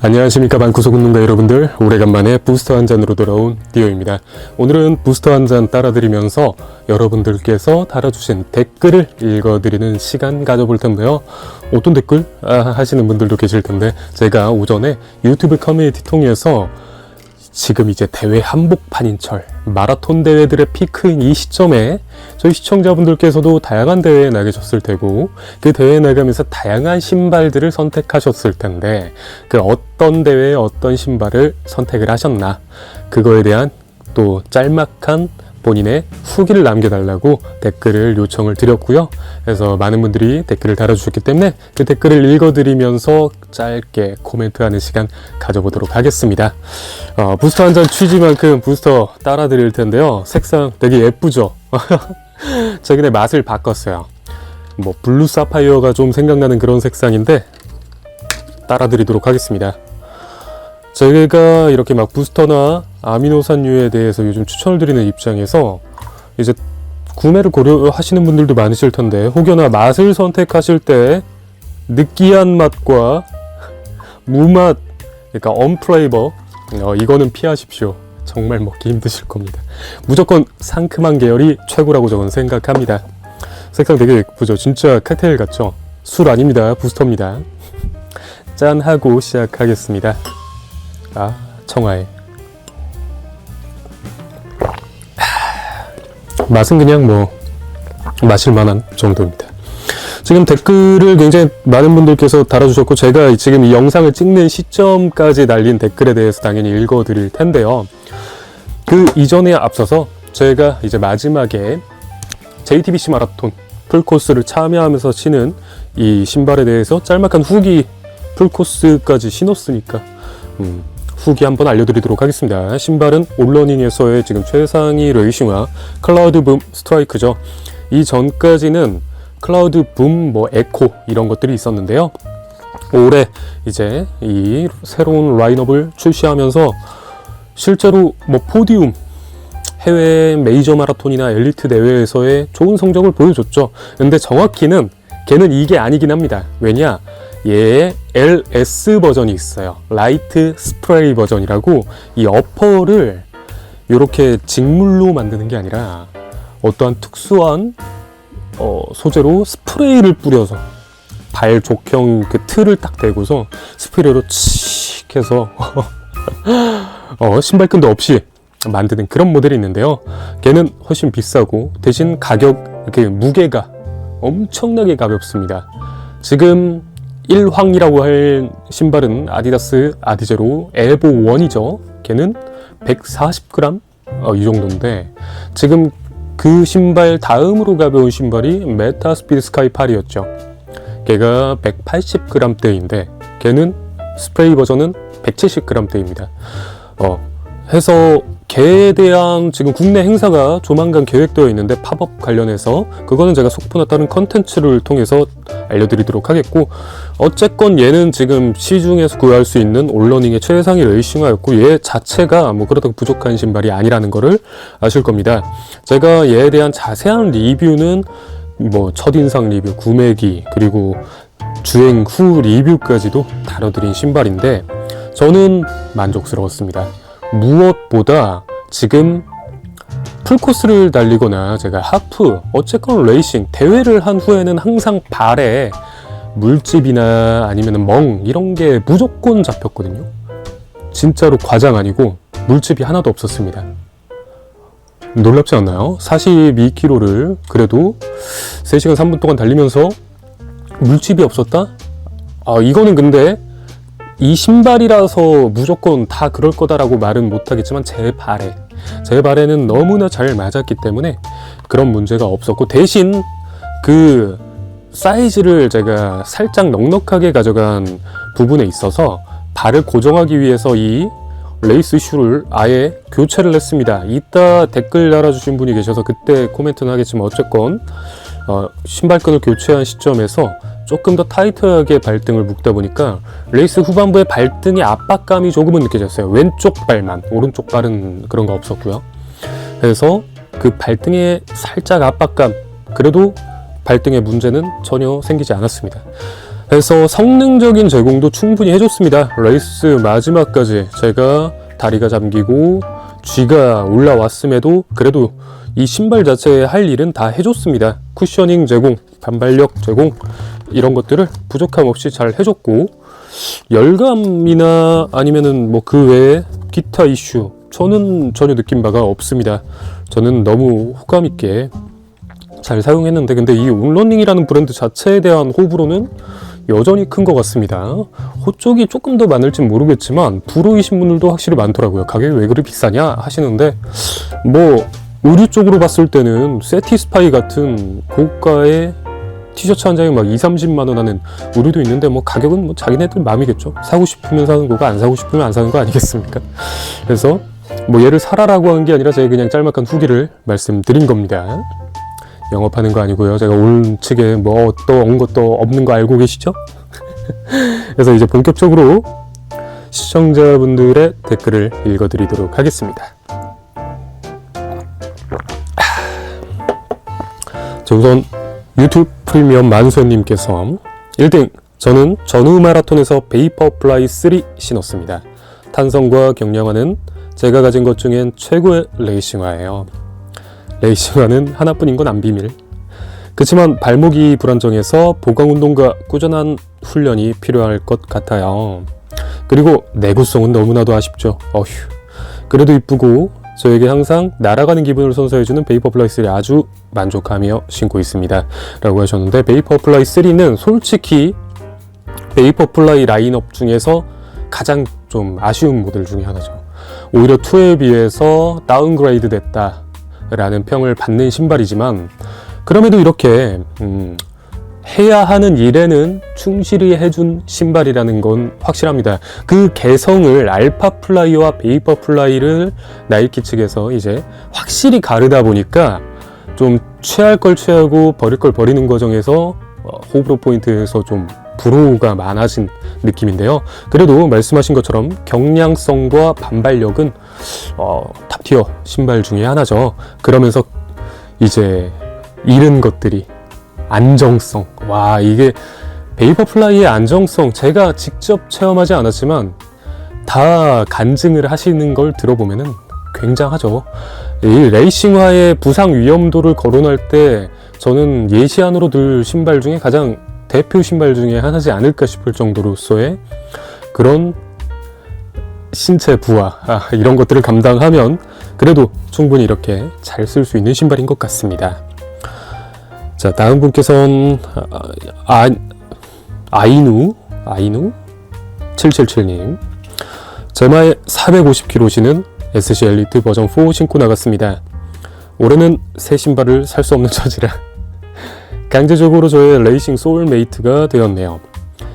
안녕하십니까 방구석운동가 여러분들, 오래간만에 부스터 한 잔으로 돌아온 디오입니다. 오늘은 부스터 한 잔 따라드리면서 여러분들께서 달아주신 댓글을 읽어드리는 시간 가져볼 텐데요. 어떤 댓글? 하시는 분들도 계실 텐데, 제가 오전에 유튜브 커뮤니티 통해서 지금 이제 대회 한복판인 철, 마라톤 대회들의 피크인 이 시점에 저희 시청자분들께서도 다양한 대회에 나가셨을 테고, 그 대회에 나가면서 다양한 신발들을 선택하셨을 텐데, 그 어떤 대회에 어떤 신발을 선택을 하셨나, 그거에 대한 또 짤막한 본인의 후기를 남겨달라고 댓글을 요청을 드렸고요. 그래서 많은 분들이 댓글을 달아주셨기 때문에 그 댓글을 읽어드리면서 짧게 코멘트하는 시간 가져보도록 하겠습니다. 부스터 한 잔 취지만큼 부스터 따라드릴 텐데요. 색상 되게 예쁘죠? 최근에 맛을 바꿨어요. 뭐 블루 사파이어가 좀 생각나는 그런 색상인데 따라드리도록 하겠습니다. 제가 이렇게 막 부스터나 아미노산유에 대해서 요즘 추천을 드리는 입장에서 이제 구매를 고려하시는 분들도 많으실 텐데, 혹여나 맛을 선택하실 때 느끼한 맛과 무맛, 그러니까 언플레이버, 이거는 피하십시오. 정말 먹기 힘드실 겁니다. 무조건 상큼한 계열이 최고라고 저는 생각합니다. 색상 되게 예쁘죠? 진짜 칵테일 같죠? 술 아닙니다. 부스터입니다. 짠 하고 시작하겠습니다. 청아해. 맛은 그냥 뭐 마실만한 정도입니다. 지금 댓글을 굉장히 많은 분들께서 달아주셨고, 제가 지금 이 영상을 찍는 시점까지 달린 댓글에 대해서 당연히 읽어드릴 텐데요. 그 이전에 앞서서 제가 이제 마지막에 JTBC 마라톤 풀코스를 참여하면서 신은 이 신발에 대해서 짤막한 후기, 풀코스까지 신었으니까 후기 한번 알려드리도록 하겠습니다. 신발은 올러닝에서의 지금 최상위 레이싱화 클라우드 붐 스트라이크죠. 이 전까지는 클라우드 붐, 에코 이런 것들이 있었는데요. 올해 이제 이 새로운 라인업을 출시하면서 실제로 포디움, 해외 메이저 마라톤이나 엘리트 대회에서의 좋은 성적을 보여줬죠. 근데 정확히는 걔는 이게 아니긴 합니다. 왜냐? 얘의 LS 버전이 있어요. 라이트 스프레이 버전이라고, 이 어퍼를 이렇게 직물로 만드는 게 아니라 어떠한 특수한 소재로 스프레이를 뿌려서 발 족형 그 틀을 딱 대고서 스프레이로 칙 해서 신발끈도 없이 만드는 그런 모델이 있는데요. 걔는 훨씬 비싸고 대신 무게가 엄청나게 가볍습니다. 지금 1황이라고 할 신발은 아디다스 아디제로 엘보 1이죠. 걔는 140g? 이 정도인데, 지금 그 신발 다음으로 가벼운 신발이 메타 스피드 스카이 8이었죠. 걔가 180g대인데 걔는 스프레이 버전은 170g대입니다. 해서 걔에 대한 지금 국내 행사가 조만간 계획되어 있는데, 팝업 관련해서 그거는 제가 속보나 다른 컨텐츠를 통해서 알려드리도록 하겠고, 어쨌건 얘는 지금 시중에서 구할 수 있는 올러닝의 최상위 레이싱화였고, 얘 자체가 그렇다고 부족한 신발이 아니라는 거를 아실 겁니다. 제가 얘에 대한 자세한 리뷰는 첫인상 리뷰, 구매기, 그리고 주행 후 리뷰까지도 다뤄드린 신발인데 저는 만족스러웠습니다. 무엇보다 지금 풀코스를 달리거나 제가 하프, 어쨌건 레이싱, 대회를 한 후에는 항상 발에 물집이나 아니면 멍 이런 게 무조건 잡혔거든요. 진짜로 과장 아니고 물집이 하나도 없었습니다. 놀랍지 않나요? 42km를 그래도 3시간 3분 동안 달리면서 물집이 없었다? 이거는 근데 이 신발이라서 무조건 다 그럴 거다라고 말은 못하겠지만 제 발에는 너무나 잘 맞았기 때문에 그런 문제가 없었고, 대신 그 사이즈를 제가 살짝 넉넉하게 가져간 부분에 있어서 발을 고정하기 위해서 이 레이스 슈를 아예 교체를 했습니다. 이따 댓글 달아주신 분이 계셔서 그때 코멘트는 하겠지만, 어쨌건 신발끈을 교체한 시점에서 조금 더 타이트하게 발등을 묶다 보니까 레이스 후반부에 발등의 압박감이 조금은 느껴졌어요. 왼쪽 발만, 오른쪽 발은 그런 거 없었고요. 그래서 그 발등의 살짝 압박감, 그래도 발등의 문제는 전혀 생기지 않았습니다. 해서 성능적인 제공도 충분히 해줬습니다. 레이스 마지막까지 제가 다리가 잠기고 쥐가 올라왔음에도 그래도 이 신발 자체에 할 일은 다 해줬습니다. 쿠셔닝 제공, 반발력 제공 이런 것들을 부족함 없이 잘 해줬고, 열감이나 아니면은 뭐 그 외에 기타 이슈 저는 전혀 느낀 바가 없습니다. 저는 너무 호감 있게 잘 사용했는데, 근데 이 온러닝이라는 브랜드 자체에 대한 호불호는 여전히 큰 것 같습니다. 호쪽이 조금 더 많을진 모르겠지만 불호이신 분들도 확실히 많더라고요. 가격이 왜 그리 비싸냐 하시는데, 뭐 의류 쪽으로 봤을 때는 세티스파이 같은 고가의 티셔츠 한 장에 막 2-30만원 하는 의류도 있는데, 뭐 가격은 뭐 자기네들 마음이겠죠. 사고 싶으면 사는 거고 안 사고 싶으면 안 사는 거 아니겠습니까? 그래서 뭐 얘를 사라라고 한 게 아니라 제가 그냥 짤막한 후기를 말씀드린 겁니다. 영업하는 거 아니고요. 제가 올 측에 뭐 또 온 것도 없는 거 알고 계시죠? 그래서 이제 본격적으로 시청자분들의 댓글을 읽어드리도록 하겠습니다. 자, 우선 유튜브 프리미엄 만수현님께서 1등, 저는 전후 마라톤에서 베이퍼플라이 3 신었습니다. 탄성과 경량화는 제가 가진 것 중엔 최고의 레이싱화예요. 레이싱화는 하나뿐인 건 안 비밀. 그치만 발목이 불안정해서 보강운동과 꾸준한 훈련이 필요할 것 같아요. 그리고 내구성은 너무나도 아쉽죠. 어휴. 그래도 이쁘고 저에게 항상 날아가는 기분을 선사해주는 베이퍼플라이 3 아주 만족하며 신고 있습니다. 라고 하셨는데, 베이퍼플라이 3는 솔직히 베이퍼플라이 라인업 중에서 가장 좀 아쉬운 모델 중에 하나죠. 오히려 2에 비해서 다운그레이드 됐다 라는 평을 받는 신발이지만, 그럼에도 이렇게 해야 하는 일에는 충실히 해준 신발이라는 건 확실합니다. 그 개성을 알파플라이와 베이퍼플라이를 나이키 측에서 이제 확실히 가르다 보니까 좀 취할 걸 취하고 버릴 걸 버리는 과정에서 호불호 포인트에서 좀 불호가 많아진 느낌인데요. 그래도 말씀하신 것처럼 경량성과 반발력은 탑티어 신발 중에 하나죠. 그러면서 이제 잃은 것들이 안정성. 와, 이게 베이퍼플라이의 안정성, 제가 직접 체험하지 않았지만 다 간증을 하시는 걸 들어보면은 굉장하죠. 이 레이싱화의 부상 위험도를 거론할 때 저는 예시안으로 들 신발 중에 가장 대표 신발 중에 하나지 않을까 싶을 정도로서의 그런 신체 부하, 이런 것들을 감당하면 그래도 충분히 이렇게 잘 쓸 수 있는 신발인 것 같습니다. 자, 다음 분께서는 아이누 777님, 제마에 450kg 신은 SC 엘리트 버전 4 신고 나갔습니다. 올해는 새 신발을 살 수 없는 처지라 강제적으로 저의 레이싱 소울메이트가 되었네요.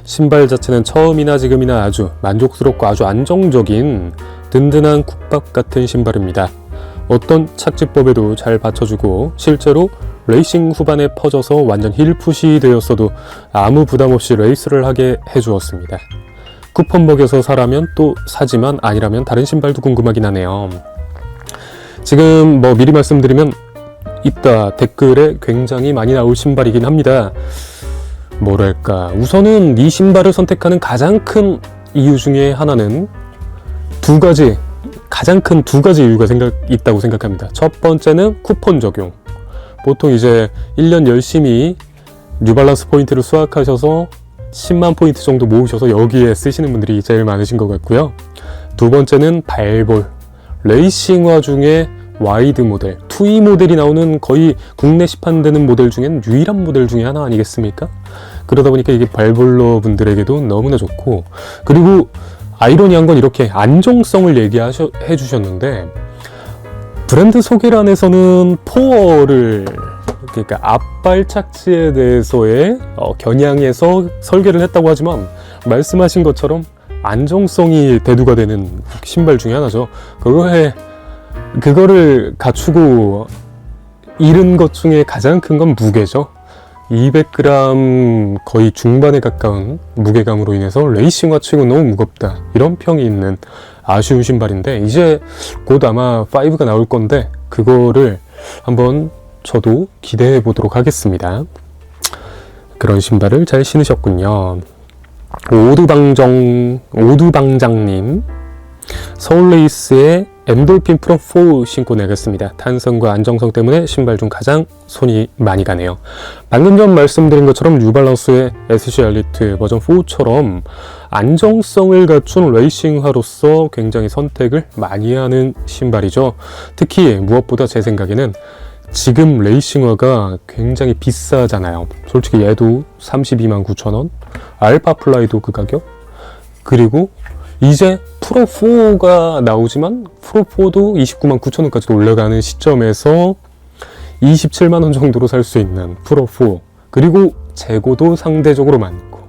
신발 자체는 처음이나 지금이나 아주 만족스럽고 아주 안정적인 든든한 국밥 같은 신발입니다. 어떤 착지법에도 잘 받쳐주고 실제로 레이싱 후반에 퍼져서 완전 힐풋이 되었어도 아무 부담 없이 레이스를 하게 해주었습니다. 쿠폰 먹여서 사라면 또 사지만 아니라면 다른 신발도 궁금하긴 하네요. 지금 뭐 미리 말씀드리면 이따 댓글에 굉장히 많이 나올 신발이긴 합니다. 뭐랄까, 우선은 이 신발을 선택하는 가장 큰 이유 중에 하나는 가장 큰 두 가지 이유가 있다고 생각합니다. 첫 번째는 쿠폰 적용. 보통 이제 1년 열심히 뉴발란스 포인트를 수확하셔서 10만 포인트 정도 모으셔서 여기에 쓰시는 분들이 제일 많으신 것 같고요. 두 번째는 발볼. 레이싱화 중에 와이드 모델, 2E 모델이 나오는 거의 국내 시판되는 모델 중엔 유일한 모델 중에 하나 아니겠습니까? 그러다 보니까 이게 발볼러 분들에게도 너무나 좋고, 그리고 아이러니한 건 이렇게 안정성을 얘기해 주셨는데, 브랜드 소개란에서는 포어를, 그러니까 앞발 착지에 대해서의 겨냥해서 설계를 했다고 하지만 말씀하신 것처럼 안정성이 대두가 되는 신발 중에 하나죠. 그거를 갖추고 잃은 것 중에 가장 큰 건 무게죠. 200g 거의 중반에 가까운 무게감으로 인해서 레이싱화 치고 너무 무겁다, 이런 평이 있는 아쉬운 신발인데, 이제 곧 아마 5가 나올 건데 그거를 한번 저도 기대해 보도록 하겠습니다. 그런 신발을 잘 신으셨군요. 오두방장님, 서울레이스의 엔돌핀 프로4 신고 내겠습니다. 탄성과 안정성 때문에 신발 중 가장 손이 많이 가네요. 방금 전 말씀드린 것처럼 뉴발란스의 SC 엘리트 버전 4처럼 안정성을 갖춘 레이싱화로서 굉장히 선택을 많이 하는 신발이죠. 특히 무엇보다 제 생각에는 지금 레이싱화가 굉장히 비싸잖아요. 솔직히 얘도 32만 9천 원, 알파플라이도 그 가격, 그리고 이제 프로4가 나오지만 프로4도 29만 9천 원까지도 올라가는 시점에서 27만 원 정도로 살 수 있는 프로4, 그리고 재고도 상대적으로 많고,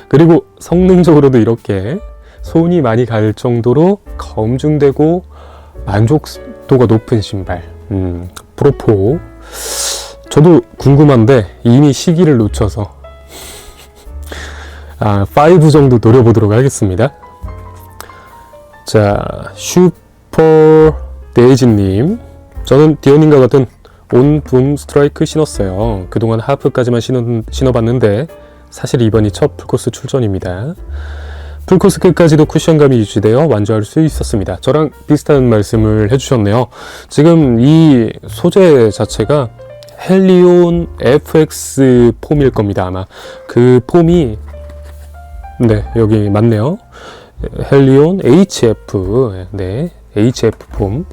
그리고 성능적으로도 이렇게 손이 많이 갈 정도로 검증되고 만족도가 높은 신발, 프로4. 저도 궁금한데 이미 시기를 놓쳐서 5 정도 노려보도록 하겠습니다. 자, 슈퍼 데이지님, 저는 디오님과 같은 온붐 스트라이크 신었어요. 그동안 하프까지만 신어봤는데 사실 이번이 첫 풀코스 출전입니다. 풀코스 끝까지도 쿠션감이 유지되어 완주할 수 있었습니다. 저랑 비슷한 말씀을 해주셨네요. 지금 이 소재 자체가 헬리온 FX 폼일 겁니다. 아마 그 폼이, 네, 여기 맞네요. 헬리온 HF, 네, HF 폼.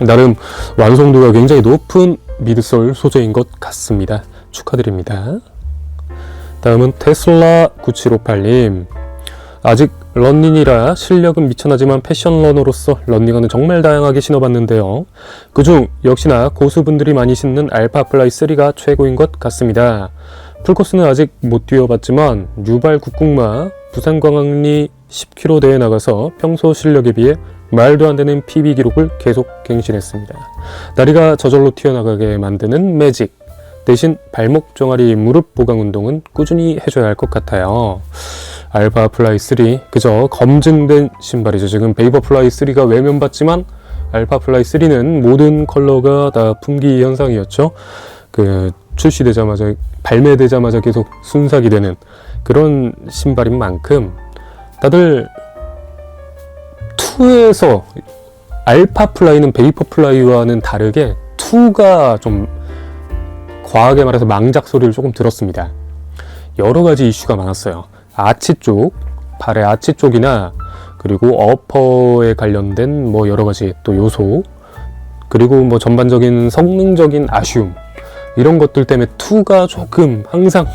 나름 완성도가 굉장히 높은 미드솔 소재인 것 같습니다. 축하드립니다. 다음은 테슬라 9758님. 아직 런닝이라 실력은 미천하지만 패션러너로서 런닝화는 정말 다양하게 신어봤는데요. 그중 역시나 고수분들이 많이 신는 알파플라이 3가 최고인 것 같습니다. 풀코스는 아직 못 뛰어봤지만 뉴발 국궁마 부산광안리 10km 대회 나가서 평소 실력에 비해 말도 안 되는 PB 기록을 계속 갱신했습니다. 다리가 저절로 튀어나가게 만드는 매직. 대신 발목, 종아리, 무릎 보강 운동은 꾸준히 해줘야 할 것 같아요. 알파 플라이 3, 그저 검증된 신발이죠. 지금 베이버 플라이 3가 외면받지만 알파 플라이 3는 모든 컬러가 다 품귀 현상이었죠. 그 출시되자마자, 발매되자마자 계속 순삭이 되는 그런 신발인 만큼 다들 2에서 알파 플라이는 베이퍼 플라이와는 다르게 2가 좀 과하게 말해서 망작 소리를 조금 들었습니다. 여러 가지 이슈가 많았어요. 아치 쪽, 발의 아치 쪽이나 그리고 어퍼에 관련된 뭐 여러 가지 또 요소, 그리고 뭐 전반적인 성능적인 아쉬움, 이런 것들 때문에 2가 조금 항상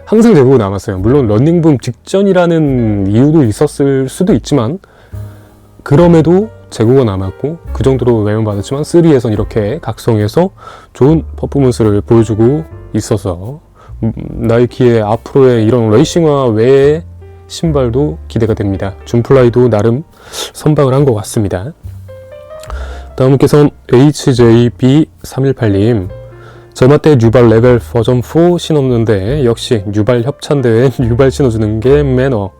재고가 남았어요. 물론 런닝붐 직전이라는 이유도 있었을 수도 있지만 그럼에도 재고가 남았고 그 정도로 외면받았지만 3에선 이렇게 각성해서 좋은 퍼포먼스를 보여주고 있어서 나이키의 앞으로의 이런 레이싱화 외의 신발도 기대가 됩니다. 줌플라이도 나름 선방을 한 것 같습니다. 다음 분께서는 HJB318님, 제마 때 뉴발 레벨 버전 4 신었는데 역시 뉴발 협찬대회에 뉴발 신어주는 게 매너.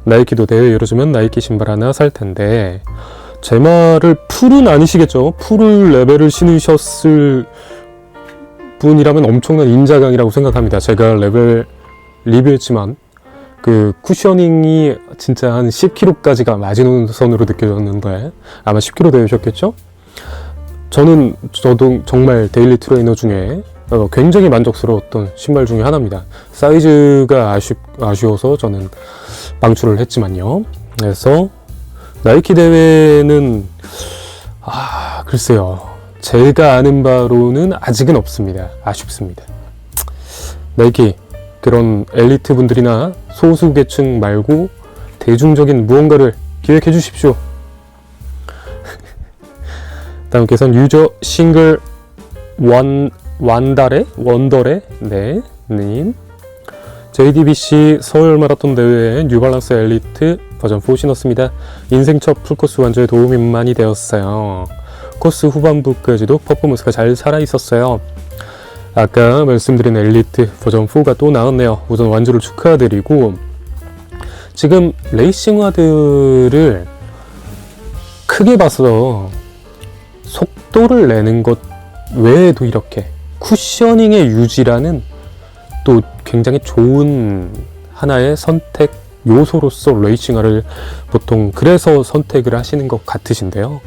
나이키도 대회 열어주면 나이키 신발 하나 살 텐데. 제마를 풀은 아니시겠죠? 풀을 레벨을 신으셨을 분이라면 엄청난 인자강이라고 생각합니다. 제가 레벨 리뷰했지만 그 쿠셔닝이 진짜 한 10kg까지가 마지노선으로 느껴졌는데 아마 10kg 되셨겠죠? 저도 정말 데일리 트레이너 중에 굉장히 만족스러웠던 신발 중에 하나입니다. 사이즈가 아쉬워서 저는 방출을 했지만요. 그래서 나이키 대회는 글쎄요, 제가 아는 바로는 아직은 없습니다. 아쉽습니다. 나이키 그런 엘리트 분들이나 소수 계층 말고 대중적인 무언가를 기획해 주십시오. 다음께서는 유저 싱글 원더레 네 님, JDBC 서울 마라톤 대회에 뉴발란스 엘리트 버전 4 신었습니다. 인생 첫 풀코스 완주에 도움이 많이 되었어요. 코스 후반부까지도 퍼포먼스가 잘 살아있었어요. 아까 말씀드린 엘리트 버전 4가 또 나왔네요. 우선 완주를 축하드리고, 지금 레이싱화들을 크게 봐서 속도를 내는 것 외에도 이렇게 쿠셔닝의 유지라는 또 굉장히 좋은 하나의 선택 요소로서 레이싱화를 보통 그래서 선택을 하시는 것 같으신데요.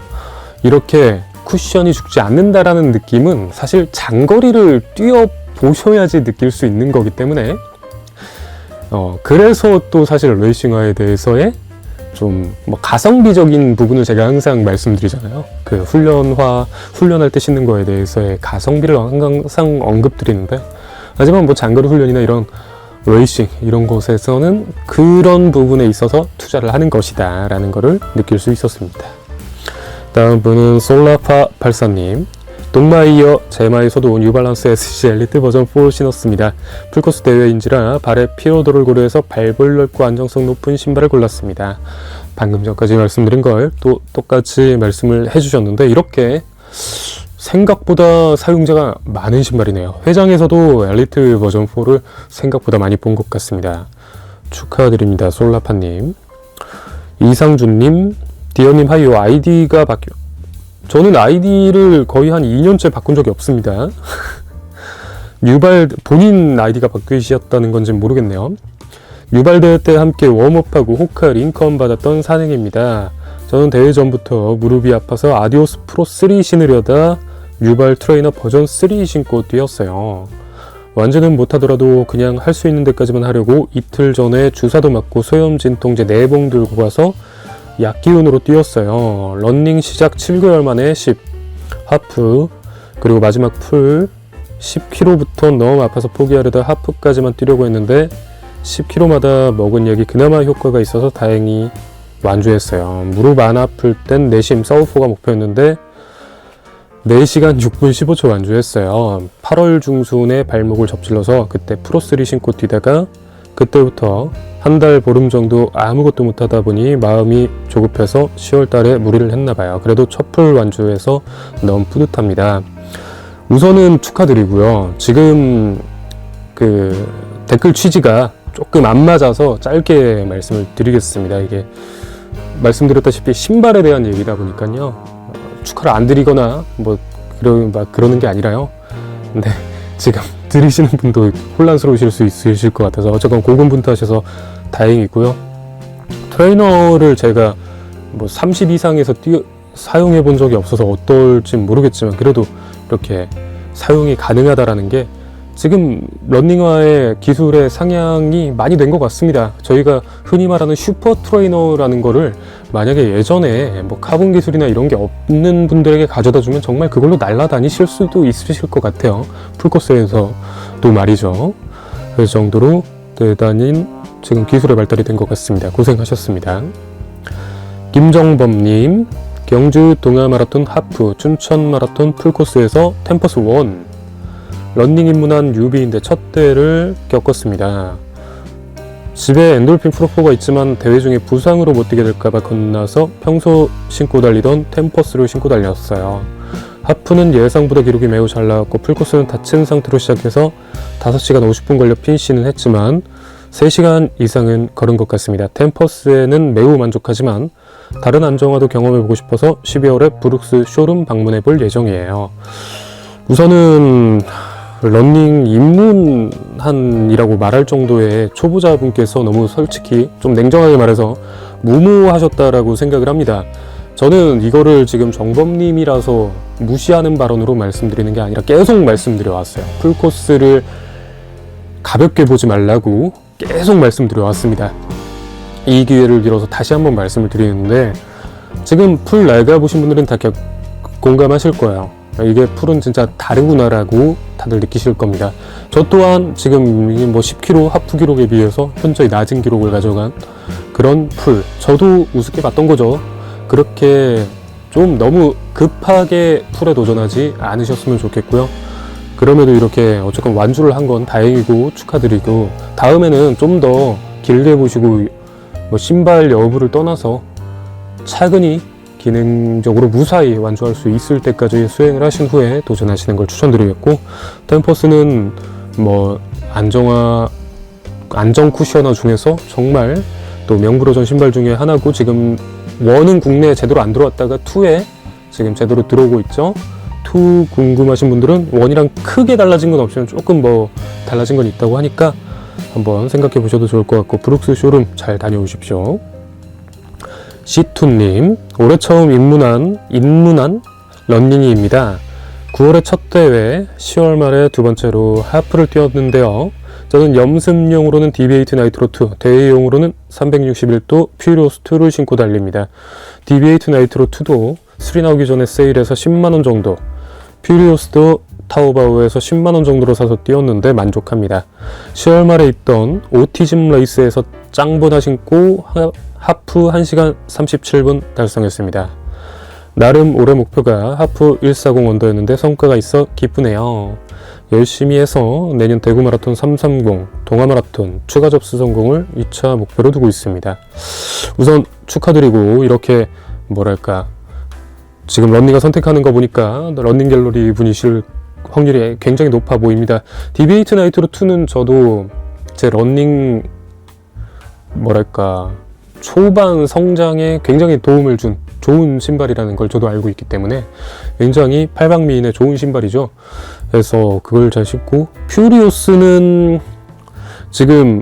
이렇게 쿠션이 죽지 않는다라는 느낌은 사실 장거리를 뛰어보셔야지 느낄 수 있는 거기 때문에 그래서 또 사실 레이싱화에 대해서의 좀 뭐 가성비적인 부분을 제가 항상 말씀드리잖아요. 그 훈련할 때 신는 거에 대해서의 가성비를 항상 언급드리는데, 하지만 뭐 장거리 훈련이나 이런 레이싱 이런 곳에서는 그런 부분에 있어서 투자를 하는 것이다 라는 거를 느낄 수 있었습니다. 다음 분은 솔라파 84님. 동마이어 제마에서도 뉴발란스 SC 엘리트 버전 4를 신었습니다. 풀코스 대회인지라 발의 피로도를 고려해서 발볼 넓고 안정성 높은 신발을 골랐습니다. 방금 전까지 말씀드린 걸 또 똑같이 말씀을 해주셨는데, 이렇게 생각보다 사용자가 많은 신발이네요. 회장에서도 엘리트 버전 4를 생각보다 많이 본 것 같습니다. 축하드립니다. 솔라파님. 이상준님, 디어님 하이요. 아이디가 저는 아이디를 거의 한 2년째 바꾼 적이 없습니다. 본인 아이디가 바뀌셨다는 건지는 모르겠네요. 뉴발 대회 때 함께 웜업하고 호카 링컨 받았던 산행입니다. 저는 대회 전부터 무릎이 아파서 아디오스 프로 3 신으려다 뉴발 트레이너 버전 3 신고 뛰었어요. 완전은 못하더라도 그냥 할 수 있는 데까지만 하려고 이틀 전에 주사도 맞고 소염 진통제 4봉 들고 가서 약 기운으로 뛰었어요. 런닝 시작 7개월 만에 10 하프, 그리고 마지막 풀 10km부터 너무 아파서 포기하려다 하프까지만 뛰려고 했는데 10km마다 먹은 약이 그나마 효과가 있어서 다행히 완주했어요. 무릎 안 아플 땐 내심 서브4가 목표였는데 4시간 6분 15초 완주했어요. 8월 중순에 발목을 접질러서 그때 프로3 신고 뛰다가 그때부터 한 달 보름 정도 아무것도 못하다 보니 마음이 조급해서 10월 달에 무리를 했나봐요. 그래도 첫 풀 완주해서 너무 뿌듯합니다. 우선은 축하드리고요. 지금 그 댓글 취지가 조금 안 맞아서 짧게 말씀을 드리겠습니다. 이게 말씀드렸다시피 신발에 대한 얘기다 보니까요. 축하를 안 드리거나 뭐 그러는 게 아니라요. 근데 지금 들으시는 분도 혼란스러우실 수 있으실 것 같아서 어쨌건 고군분투하셔서 다행이고요. 트레이너를 제가 뭐 30 이상에서 사용해 본 적이 없어서 어떨지 모르겠지만 그래도 이렇게 사용이 가능하다라는 게 지금 러닝화의 기술의 상향이 많이 된 것 같습니다. 저희가 흔히 말하는 슈퍼 트레이너라는 거를 만약에 예전에 뭐 카본 기술이나 이런 게 없는 분들에게 가져다 주면 정말 그걸로 날아다니실 수도 있으실 것 같아요. 풀코스에서도 말이죠. 그 정도로 대단히 지금 기술의 발달이 된 것 같습니다. 고생하셨습니다. 김정범님, 경주 동아마라톤 하프, 춘천 마라톤 풀코스에서 템퍼스 1 런닝 입문한 뉴비인데 첫 대회를 겪었습니다. 집에 엔돌핀 프로4가 있지만 대회 중에 부상으로 못 뛰게 될까봐 겁나서 평소 신고 달리던 템퍼스를 신고 달렸어요. 하프는 예상보다 기록이 매우 잘 나왔고 풀코스는 다친 상태로 시작해서 5시간 50분 걸려 피니시는 했지만 3시간 이상은 걸은 것 같습니다. 템퍼스에는 매우 만족하지만 다른 안정화도 경험해보고 싶어서 12월에 브룩스 쇼룸 방문해볼 예정이에요. 우선은 런닝 입문한이라고 말할 정도의 초보자분께서 너무 솔직히 좀 냉정하게 말해서 무모하셨다라고 생각을 합니다. 저는 이거를 지금 정범님이라서 무시하는 발언으로 말씀드리는 게 아니라 계속 말씀드려 왔어요. 풀코스를 가볍게 보지 말라고 계속 말씀드려 왔습니다. 이 기회를 빌어서 다시 한번 말씀을 드리는데 지금 풀 낡아보신 분들은 다 공감하실 거예요. 이게 풀은 진짜 다르구나라고 다들 느끼실 겁니다. 저 또한 지금 뭐 10km 하프 기록에 비해서 현저히 낮은 기록을 가져간 그런 풀, 저도 우습게 봤던 거죠. 그렇게 좀 너무 급하게 풀에 도전하지 않으셨으면 좋겠고요. 그럼에도 이렇게 어쨌건 완주를 한 건 다행이고 축하드리고, 다음에는 좀 더 길게 보시고 뭐 신발 여부를 떠나서 차근히 기능적으로 무사히 완주할 수 있을 때까지 수행을 하신 후에 도전하시는 걸 추천드리겠고, 템퍼스는 뭐 안정 쿠셔너 중에서 정말 또 명불허전 신발 중에 하나고, 지금 1은 국내에 제대로 안 들어왔다가 2에 지금 제대로 들어오고 있죠. 2 궁금하신 분들은 1이랑 크게 달라진 건 없지만 조금 뭐 달라진 건 있다고 하니까 한번 생각해 보셔도 좋을 것 같고, 브룩스 쇼룸 잘 다녀오십시오. C2님, 올해 처음 입문한 런닝이입니다. 9월에 첫 대회, 10월 말에 두 번째로 하프를 뛰었는데요. 저는 염습용으로는 DB8 나이트로2, 대회용으로는 361도 퓨리오스2를 신고 달립니다. DB8 나이트로2도 술이 나오기 전에 세일해서 10만원 정도, 퓨리오스도 타오바오에서 10만원 정도로 사서 뛰었는데 만족합니다. 10월 말에 있던 오티즘 레이스에서 짱보나 신고 하프 1시간 37분 달성했습니다. 나름 올해 목표가 하프 140 언더였는데 성과가 있어 기쁘네요. 열심히 해서 내년 대구 마라톤 330, 동아 마라톤 추가 접수 성공을 2차 목표로 두고 있습니다. 우선 축하드리고, 이렇게 뭐랄까, 지금 런닝가 선택하는 거 보니까 런닝 갤러리 분이실 확률이 굉장히 높아 보입니다. DB8 나이트로 2는 저도 제 런닝 뭐랄까 초반 성장에 굉장히 도움을 준 좋은 신발이라는 걸 저도 알고 있기 때문에 굉장히 팔방미인의 좋은 신발이죠. 그래서 그걸 잘 신고, 퓨리오스는 지금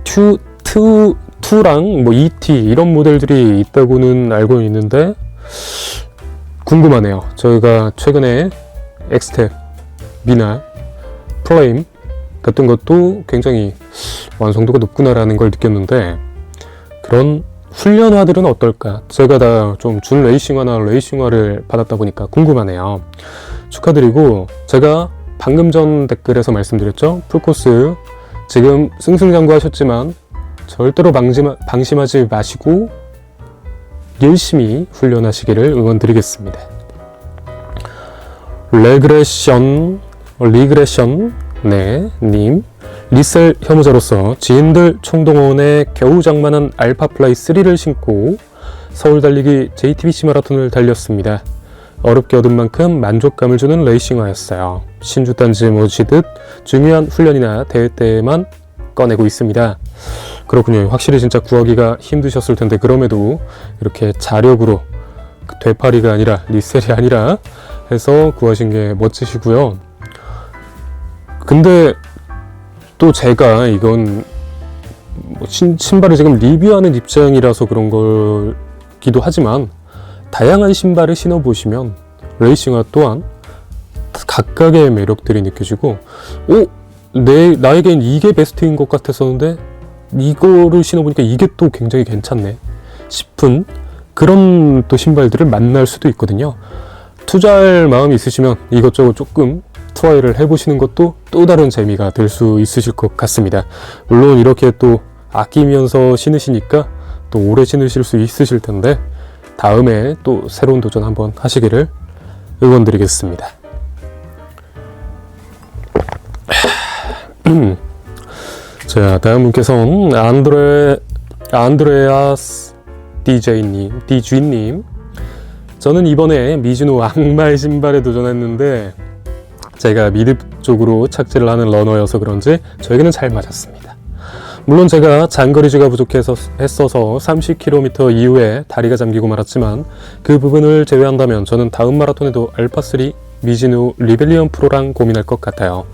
2랑 뭐 ET 이런 모델들이 있다고는 알고 있는데 궁금하네요. 저희가 최근에 엑스텝, 미나, 플레임 같은 것도 굉장히 완성도가 높구나라는 걸 느꼈는데, 그런 훈련화들은 어떨까? 제가 다 좀 준 레이싱화나 레이싱화를 받았다 보니까 궁금하네요. 축하드리고, 제가 방금 전 댓글에서 말씀드렸죠? 풀코스 지금 승승장구하셨지만 절대로 방심하지 마시고 열심히 훈련하시기를 응원드리겠습니다. 리그레션 네 님, 리셀 혐오자로서 지인들 총동원에 겨우 장만한 알파플라이 3를 신고 서울 달리기 JTBC 마라톤을 달렸습니다. 어렵게 얻은 만큼 만족감을 주는 레이싱화였어요. 신주단지 모시듯 중요한 훈련이나 대회 때만 꺼내고 있습니다. 그렇군요. 확실히 진짜 구하기가 힘드셨을 텐데, 그럼에도 이렇게 자력으로 되팔이가 아니라 리셀이 아니라 해서 구하신 게 멋지시고요. 근데 또 제가 이건 뭐 신발을 지금 리뷰하는 입장이라서 그런 거기도 하지만, 다양한 신발을 신어보시면 레이싱화 또한 각각의 매력들이 느껴지고, 나에겐 이게 베스트인 것 같았었는데 이거를 신어보니까 이게 또 굉장히 괜찮네 싶은 그런 또 신발들을 만날 수도 있거든요. 투자할 마음이 있으시면 이것저것 조금 트라이를 해보시는 것도 또 다른 재미가 될 수 있으실 것 같습니다. 물론 이렇게 또 아끼면서 신으시니까 또 오래 신으실 수 있으실 텐데, 다음에 또 새로운 도전 한번 하시기를 응원드리겠습니다. 자, 다음 분께서는 안드레아스 DJ님. 저는 이번에 미즈노 악마의 신발에 도전했는데, 제가 미드 쪽으로 착지를 하는 러너여서 그런지 저에게는 잘 맞았습니다. 물론 제가 장거리주가 부족해서 했어서 30km 이후에 다리가 잠기고 말았지만, 그 부분을 제외한다면 저는 다음 마라톤에도 알파3 미즈노 리벨리언 프로랑 고민할 것 같아요.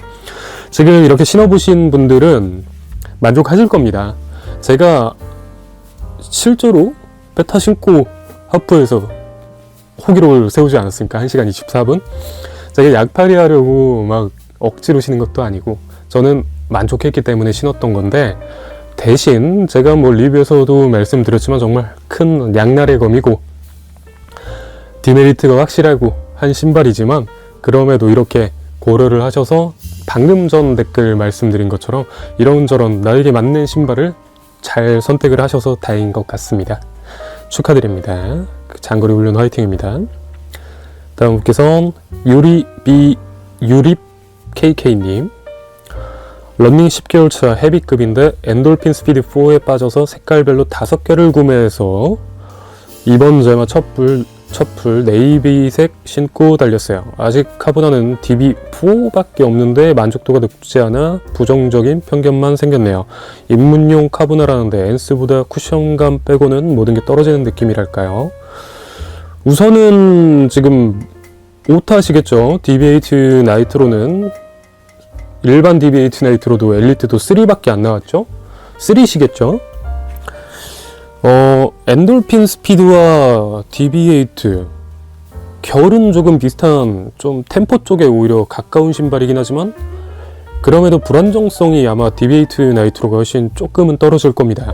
지금 이렇게 신어보신 분들은 만족하실 겁니다. 제가 실제로 베타 신고 하프에서 호기록을 세우지 않았습니까? 1시간 24분? 제가 약팔이 하려고 막 억지로 신은 것도 아니고 저는 만족했기 때문에 신었던 건데, 대신 제가 뭐 리뷰에서도 말씀드렸지만 정말 큰 양날의 검이고 디메리트가 확실하고 한 신발이지만, 그럼에도 이렇게 고려를 하셔서 방금 전 댓글 말씀드린 것처럼 이런저런 나에게 맞는 신발을 잘 선택을 하셔서 다행인 것 같습니다. 축하드립니다. 장거리 훈련 화이팅입니다. 다음 분께서는 유립 KK님. 런닝 10개월 차 헤비급인데 엔돌핀 스피드 4에 빠져서 색깔별로 5개를 구매해서 이번 제마 첫풀 네이비색 신고 달렸어요. 아직 카보나는 DB4밖에 없는데 만족도가 높지 않아 부정적인 편견만 생겼네요. 입문용 카보나라는데 엔스보다 쿠션감 빼고는 모든 게 떨어지는 느낌이랄까요. 우선은 지금 오타시겠죠. DB8 나이트로는 일반 DB8 나이트로도 엘리트도 3밖에 안 나왔죠. 3시겠죠. 엔돌핀 스피드와 DB8 결은 조금 비슷한 좀 템포 쪽에 오히려 가까운 신발이긴 하지만 그럼에도 불안정성이 아마 DB8 나이트로가 훨씬 조금은 떨어질 겁니다.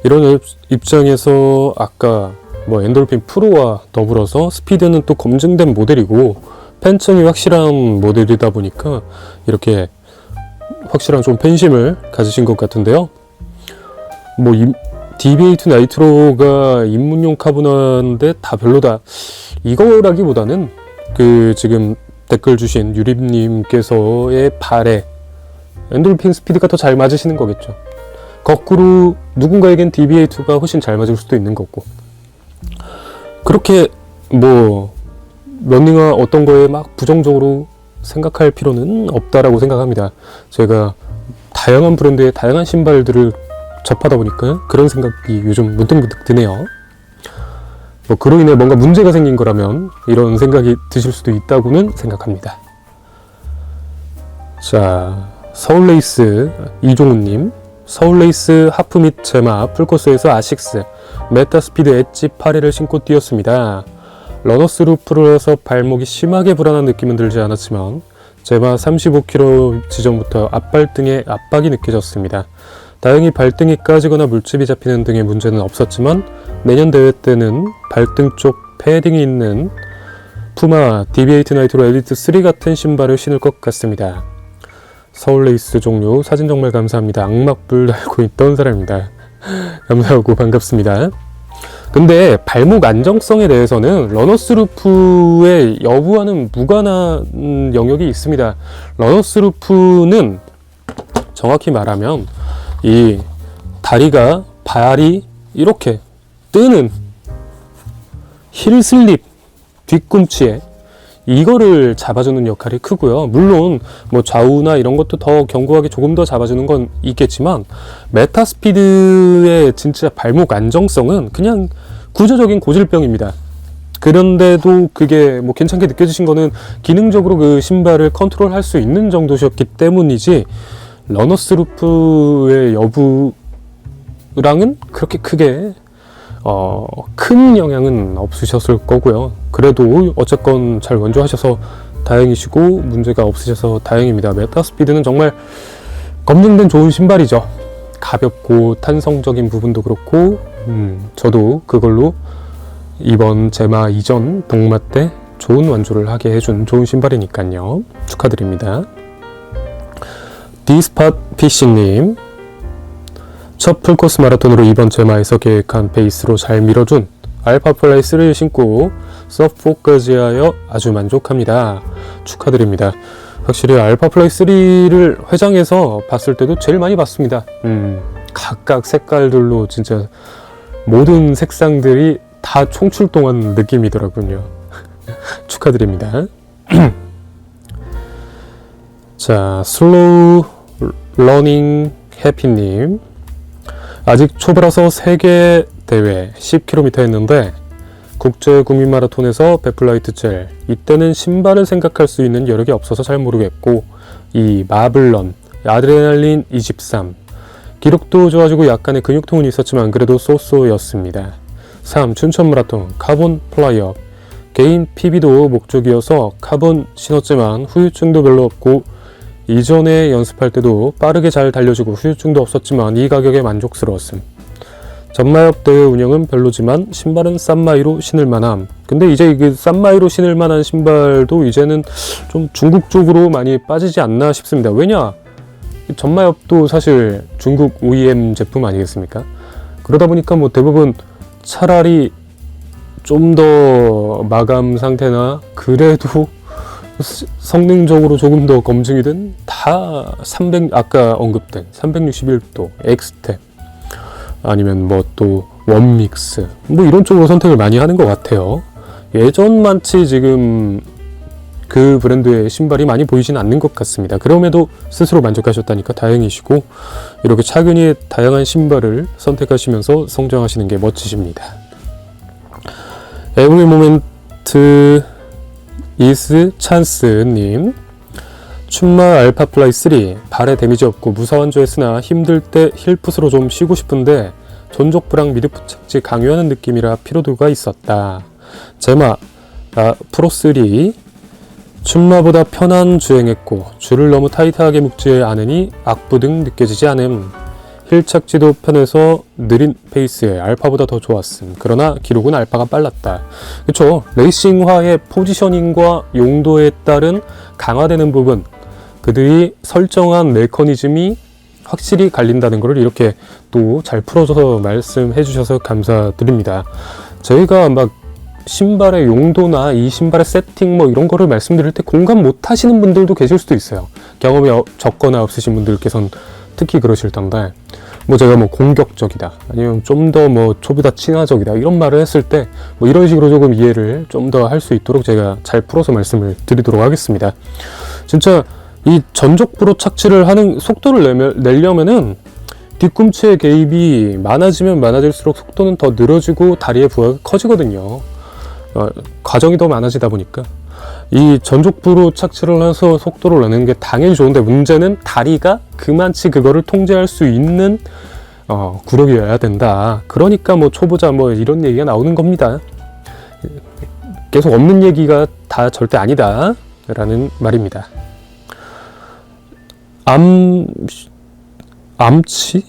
이런 입장에서 아까 엔돌핀 프로와 더불어서 스피드는 또 검증된 모델이고 팬층이 확실한 모델이다 보니까 이렇게 확실한 좀 팬심을 가지신 것 같은데요. DB8 나이트로가 입문용 카보나인데 다 별로다 이거라기보다는 지금 댓글 주신 유림님께서의 발에 엔돌핀 스피드가 더 잘 맞으시는 거겠죠. 거꾸로 누군가에겐 DB8가 훨씬 잘 맞을 수도 있는 거고, 그렇게 러닝화 어떤 거에 막 부정적으로 생각할 필요는 없다라고 생각합니다. 제가 다양한 브랜드의 다양한 신발들을 접하다 보니까 그런 생각이 요즘 문득문득 드네요. 그로 인해 뭔가 문제가 생긴 거라면 이런 생각이 드실 수도 있다고는 생각합니다. 자, 서울레이스 이종훈님, 서울레이스 하프 및 제마 풀코스에서 아식스 메타스피드 엣지 8회를 신고 뛰었습니다. 러너스 루프를 해서 발목이 심하게 불안한 느낌은 들지 않았지만 제마 35km 지점부터 앞발등에 압박이 느껴졌습니다. 다행히 발등이 까지거나 물집이 잡히는 등의 문제는 없었지만 내년 대회 때는 발등 쪽 패딩이 있는 푸마 DB8 나이트로 엘리트 3 같은 신발을 신을 것 같습니다. 서울레이스 종료 사진 정말 감사합니다. 악막불 달고 있던 사람입니다. 감사하고 반갑습니다. 근데 발목 안정성에 대해서는 러너스 루프의 여부와는 무관한 영역이 있습니다. 러너스 루프는 정확히 말하면 이 다리가 발이 이렇게 뜨는 힐슬립 뒤꿈치에 이거를 잡아주는 역할이 크고요. 물론 좌우나 이런 것도 더 견고하게 조금 더 잡아주는 건 있겠지만 메타스피드의 진짜 발목 안정성은 그냥 구조적인 고질병입니다. 그런데도 그게 괜찮게 느껴지신 거는 기능적으로 그 신발을 컨트롤할 수 있는 정도셨기 때문이지 러너스 루프의 여부랑은 그렇게 크게 큰 영향은 없으셨을 거고요. 그래도 어쨌건 잘 원조하셔서 다행이시고 문제가 없으셔서 다행입니다. 메타스피드는 정말 검증된 좋은 신발이죠. 가볍고 탄성적인 부분도 그렇고 저도 그걸로 이번 제마 이전 동마 때 좋은 완조를 하게 해준 좋은 신발이니까요. 축하드립니다. 디스팟 PC님, 첫 풀코스 마라톤으로 이번 제마에서 계획한 페이스로 잘 밀어준 알파플라이 3를 신고 서포까지 하여 아주 만족합니다. 축하드립니다. 확실히 알파플라이 3를 회장에서 봤을 때도 제일 많이 봤습니다. 각각 색깔들로 진짜 모든 색상들이 다 총출동한 느낌이더라고요. 축하드립니다. 자, 슬로우 러닝 해피님, 아직 초보라서 세계 대회 10km 했는데 국제 국민 마라톤에서 베플라이트 젤, 이때는 신발을 생각할 수 있는 여력이 없어서 잘 모르겠고, 이 마블런 아드레날린 23 기록도 좋아지고 약간의 근육통은 있었지만 그래도 쏘쏘였습니다. 3. 춘천 마라톤 카본 플라이업, 개인 PB도 목적이어서 카본 신었지만 후유증도 별로 없고 이전에 연습할 때도 빠르게 잘 달려주고 후유증도 없었지만 이 가격에 만족스러웠음. 전마협 대회 운영은 별로지만 신발은 싼 마이로 신을 만함. 근데 이제 이게 싼 마이로 신을 만한 신발도 이제는 좀 중국 쪽으로 많이 빠지지 않나 싶습니다. 왜냐? 전마협도 사실 중국 OEM 제품 아니겠습니까? 그러다 보니까 대부분 차라리 좀 더 마감 상태나 그래도 성능적으로 조금 더 검증이 된 다 아까 언급된 361도, 엑스텝 아니면 또 원믹스 이런 쪽으로 선택을 많이 하는 것 같아요. 예전만치 지금 그 브랜드의 신발이 많이 보이진 않는 것 같습니다. 그럼에도 스스로 만족하셨다니까 다행이시고 이렇게 차근히 다양한 신발을 선택하시면서 성장하시는 게 멋지십니다. 에브리 모멘트 이스 찬스님, 춘마 알파 플라이 3 발에 데미지 없고 무사완조 했으나 힘들 때 힐풋으로 좀 쉬고 싶은데 전족부랑 미드풋 착지 강요하는 느낌이라 피로도가 있었다. 제마 프로3 춘마보다 편한 주행했고 줄을 너무 타이트하게 묶지 않으니 악부 등 느껴지지 않음. 힐 착지도 편해서 느린 페이스에 알파보다 더 좋았음. 그러나 기록은 알파가 빨랐다. 그쵸, 레이싱화의 포지셔닝과 용도에 따른 강화되는 부분, 그들이 설정한 메커니즘이 확실히 갈린다는 것을 이렇게 또 잘 풀어줘서 말씀해 주셔서 감사드립니다. 저희가 막 신발의 용도나 이 신발의 세팅 뭐 이런 거를 말씀드릴 때 공감 못 하시는 분들도 계실 수도 있어요. 경험이 적거나 없으신 분들께서는 특히 그러실 텐데, 뭐 제가 뭐 공격적이다 아니면 좀 더 뭐 초보다 친화적이다 이런 말을 했을 때 뭐 이런 식으로 조금 이해를 좀 더 할 수 있도록 제가 잘 풀어서 말씀을 드리도록 하겠습니다. 진짜 이 전족부로 착지를 하는 속도를 내려면은 뒤꿈치의 개입이 많아지면 많아질수록 속도는 더 늘어지고 다리의 부하가 커지거든요. 과정이 더 많아지다 보니까 이 전족부로 착지를 해서 속도를 내는 게 당연히 좋은데, 문제는 다리가 그만치 그거를 통제할 수 있는 구력이어야 된다. 그러니까 뭐 초보자 뭐 이런 얘기가 나오는 겁니다. 계속 없는 얘기가 다 절대 아니다 라는 말입니다. 암치?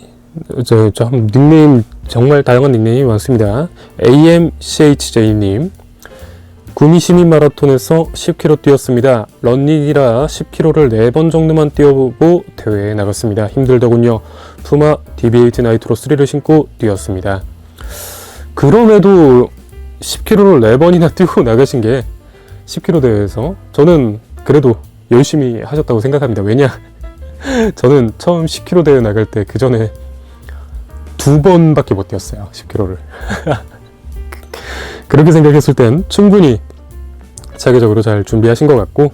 저 닉네임 정말 다양한 닉네임이 많습니다. AMCHJ님, 구미 시민 마라톤에서 10km 뛰었습니다. 런닝이라 10km를 4번 정도만 뛰어보고 대회에 나갔습니다. 힘들더군요. 푸마 DB8 나이트로 3를 신고 뛰었습니다. 그럼에도 10km를 4번이나 뛰고 나가신 게 10km 대회에서 저는 그래도 열심히 하셨다고 생각합니다. 왜냐? 저는 처음 10km 대회 나갈 때 그 전에 2번밖에 못 뛰었어요. 10km를. 그렇게 생각했을 땐 충분히 체계적으로 잘 준비하신 것 같고,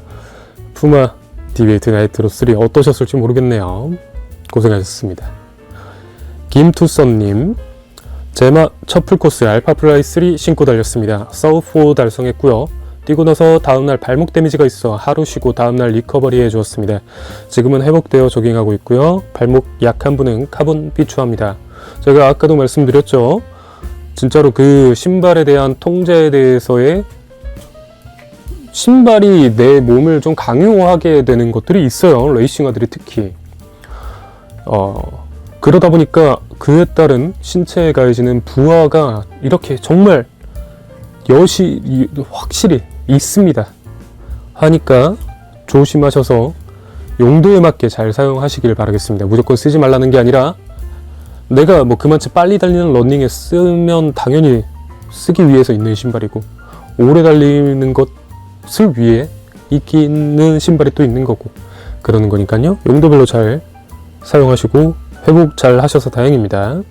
푸마 DB8 나이트로 3 어떠셨을지 모르겠네요. 고생하셨습니다. 김투썸님, 제마 첫 풀코스 알파 플라이 3 신고 달렸습니다. 서브4 달성했고요. 뛰고 나서 다음날 발목 데미지가 있어 하루 쉬고 다음날 리커버리 해주었습니다. 지금은 회복되어 조깅하고 있고요. 발목 약한 분은 카본 비추합니다. 제가 아까도 말씀드렸죠. 진짜로 그 신발에 대한 통제에 대해서의 신발이 내 몸을 좀 강요하게 되는 것들이 있어요. 레이싱화들이 특히. 그러다 보니까 그에 따른 신체에 가해지는 부하가 이렇게 정말 확실히 있습니다. 하니까 조심하셔서 용도에 맞게 잘 사용하시길 바라겠습니다. 무조건 쓰지 말라는 게 아니라, 내가 뭐 그만치 빨리 달리는 러닝에 쓰면 당연히 쓰기 위해서 있는 신발이고, 오래 달리는 것을 위해 있는 신발이 또 있는 거고, 그러는 거니까요. 용도별로 잘 사용하시고 회복 잘 하셔서 다행입니다.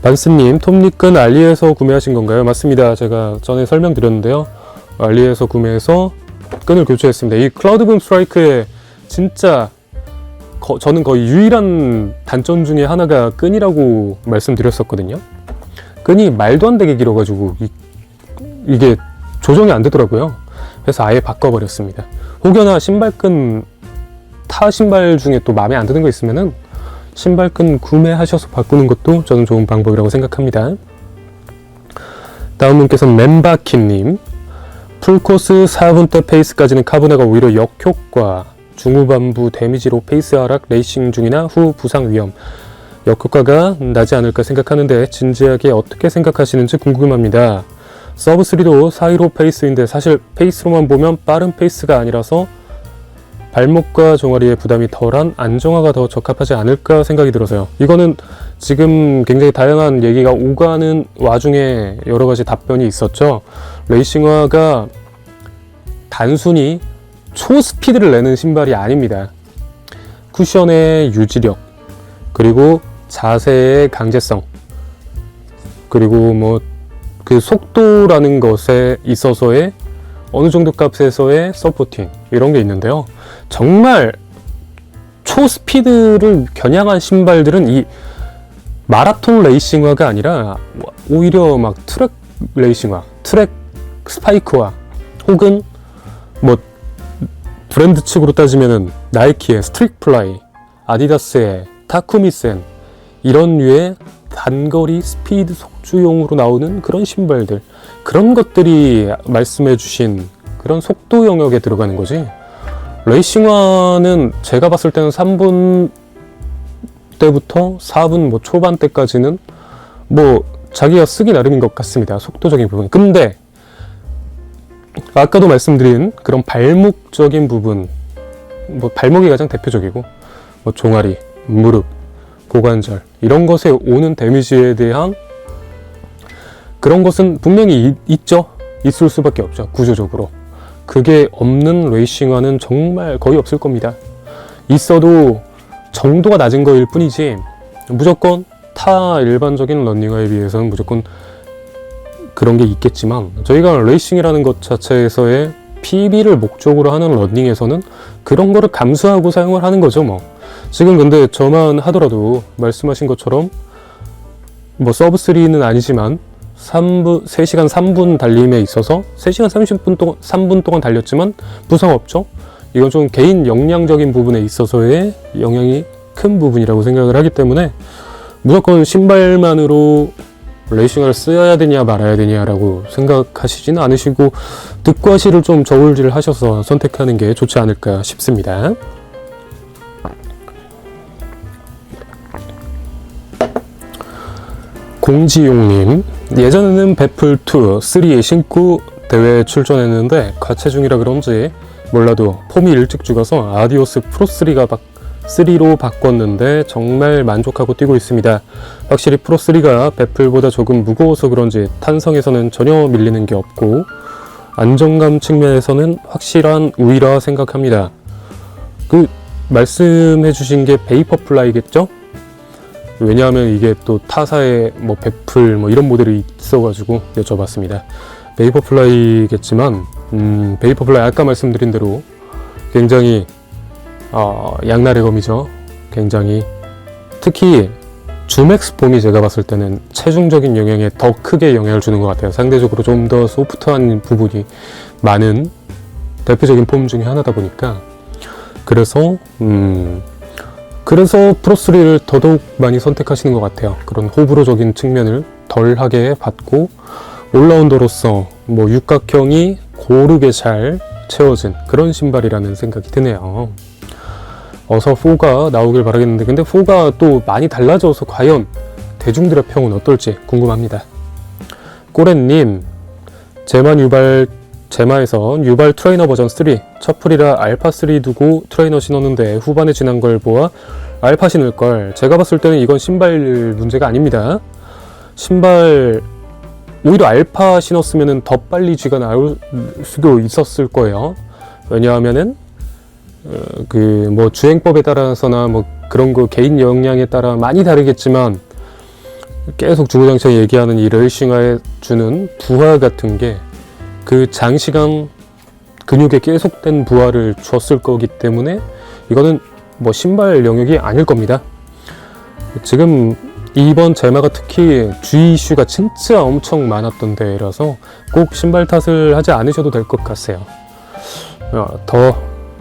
반스님, 톱니끈 알리에서 구매하신 건가요? 맞습니다. 제가 전에 설명드렸는데요. 알리에서 구매해서 끈을 교체했습니다. 이 클라우드붐 스트라이크의 진짜 저는 거의 유일한 단점 중에 하나가 끈이라고 말씀드렸었거든요. 끈이 말도 안 되게 길어가지고 이게 조정이 안 되더라고요. 그래서 아예 바꿔버렸습니다. 혹여나 신발끈, 타 신발 중에 또 마음에 안 드는 거 있으면은 신발끈 구매하셔서 바꾸는 것도 저는 좋은 방법이라고 생각합니다. 다음 분께서는 멤바키님, 풀코스 4분대 페이스까지는 카보네가 오히려 역효과, 중후반부 데미지로 페이스 하락, 레이싱 중이나 후 부상 위험, 역효과가 나지 않을까 생각하는데 진지하게 어떻게 생각하시는지 궁금합니다. 서브3도 415 페이스인데 사실 페이스로만 보면 빠른 페이스가 아니라서 발목과 종아리의 부담이 덜한 안정화가 더 적합하지 않을까 생각이 들어서요. 이거는 지금 굉장히 다양한 얘기가 오가는 와중에 여러 가지 답변이 있었죠. 레이싱화가 단순히 초스피드를 내는 신발이 아닙니다. 쿠션의 유지력, 그리고 자세의 강제성, 그리고 뭐 그 속도라는 것에 있어서의 어느 정도 값에서의 서포팅, 이런 게 있는데요. 정말 초스피드를 겨냥한 신발들은 이 마라톤 레이싱화가 아니라 오히려 막 트랙 레이싱화, 트랙 스파이크화, 혹은 뭐 브랜드 측으로 따지면은 나이키의 스트릭 플라이, 아디다스의 타쿠미센, 이런 류의 단거리 스피드 속주용으로 나오는 그런 신발들, 그런 것들이 말씀해주신 그런 속도 영역에 들어가는 거지. 레이싱화는 제가 봤을 때는 3분 때부터 4분 뭐 초반 때까지는 뭐 자기가 쓰기 나름인 것 같습니다. 속도적인 부분. 근데 아까도 말씀드린 그런 발목적인 부분, 뭐 발목이 가장 대표적이고, 뭐 종아리, 무릎, 고관절, 이런 것에 오는 데미지에 대한 그런 것은 분명히 있죠. 있을 수밖에 없죠. 구조적으로. 그게 없는 레이싱화는 정말 거의 없을 겁니다. 있어도 정도가 낮은 거일 뿐이지, 무조건 타 일반적인 러닝화에 비해서는 무조건 그런 게 있겠지만, 저희가 레이싱이라는 것 자체에서의 PB를 목적으로 하는 러닝에서는 그런 거를 감수하고 사용을 하는 거죠. 뭐 지금 근데 저만 하더라도 말씀하신 것처럼 뭐 서브3는 아니지만 3시간 3분 달림에 있어서 3시간 30분 동안 3분 동안 달렸지만 부상 없죠. 이건 좀 개인 역량적인 부분에 있어서의 영향이 큰 부분이라고 생각을 하기 때문에, 무조건 신발만으로 레이싱화를 써야 되냐 말아야 되냐라고 생각하시지는 않으시고, 득과 실을 좀 저울질 하셔서 선택하는 게 좋지 않을까 싶습니다. 공지용님, 예전에는 배플2, 3 신고 대회에 출전했는데 과체중이라 그런지 몰라도 폼이 일찍 죽어서 아디오스 프로3로 바꿨는데 정말 만족하고 뛰고 있습니다. 확실히 프로3가 배플보다 조금 무거워서 그런지 탄성에서는 전혀 밀리는 게 없고 안정감 측면에서는 확실한 우위라 생각합니다. 그 말씀해 주신 게 베이퍼플라이겠죠? 왜냐하면 이게 또 타사에 뭐 배플 뭐 이런 모델이 있어가지고 여쭤봤습니다. 베이퍼플라이겠지만 베이퍼플라이 아까 말씀드린 대로 굉장히 양날의 검이죠. 굉장히 특히 주맥스 폼이 제가 봤을 때는 체중적인 영향에 더 크게 영향을 주는 것 같아요. 상대적으로 좀 더 소프트한 부분이 많은 대표적인 폼 중에 하나다 보니까, 그래서 프로3를 더더욱 많이 선택하시는 것 같아요. 그런 호불호적인 측면을 덜하게 받고 올라운더로서 뭐 육각형이 고르게 잘 채워진 그런 신발이라는 생각이 드네요. 어서 4가 나오길 바라겠는데, 근데 4가 또 많이 달라져서 과연 대중들의 평은 어떨지 궁금합니다. 꼬렌님, 제마에서 유발 트레이너 버전 3 첫풀이라 알파 3 두고 트레이너 신었는데 후반에 지난 걸 보아 알파 신을걸. 제가 봤을 때는 이건 신발 문제가 아닙니다. 신발 오히려 알파 신었으면 더 빨리 쥐가 나올 수도 있었을 거예요. 왜냐하면은 그 뭐 주행법에 따라서나 뭐 그런 거 개인 역량에 따라 많이 다르겠지만, 계속 주구장창 얘기하는 이 레이싱화에 주는 부하 같은 게 그 장시간 근육에 계속된 부하를 줬을 거기 때문에 이거는 뭐 신발 영역이 아닐 겁니다. 지금 이번 제마가 특히 G 이슈가 진짜 엄청 많았던 대회라서 꼭 신발 탓을 하지 않으셔도 될 것 같아요.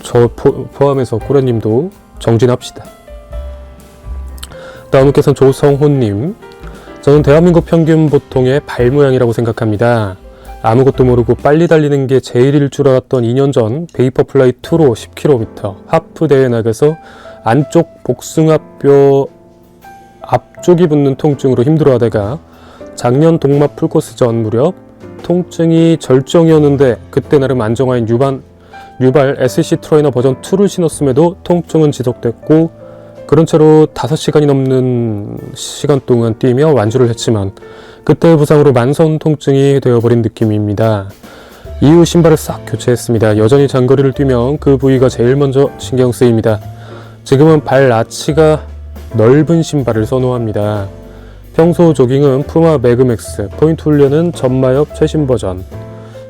저 포함해서 고래님도 정진합시다. 다음 분께서는 조성호님, 저는 대한민국 평균 보통의 발 모양이라고 생각합니다. 아무것도 모르고 빨리 달리는 게 제일일 줄 알았던 2년 전 베이퍼플라이 2로 10km 하프 대회 나가서 안쪽 복숭아뼈 앞쪽이 붓는 통증으로 힘들어하다가 작년 동마 풀코스전 무렵 통증이 절정이었는데 그때 나름 안정화인 유발 SC 트레이너 버전 2를 신었음에도 통증은 지속됐고, 그런 채로 5시간이 넘는 시간 동안 뛰며 완주를 했지만 그때의 부상으로 만성 통증이 되어버린 느낌입니다. 이후 신발을 싹 교체했습니다. 여전히 장거리를 뛰면 그 부위가 제일 먼저 신경 쓰입니다. 지금은 발 아치가 넓은 신발을 선호합니다. 평소 조깅은 푸마 매그맥스, 포인트 훈련은 전마엽 최신 버전,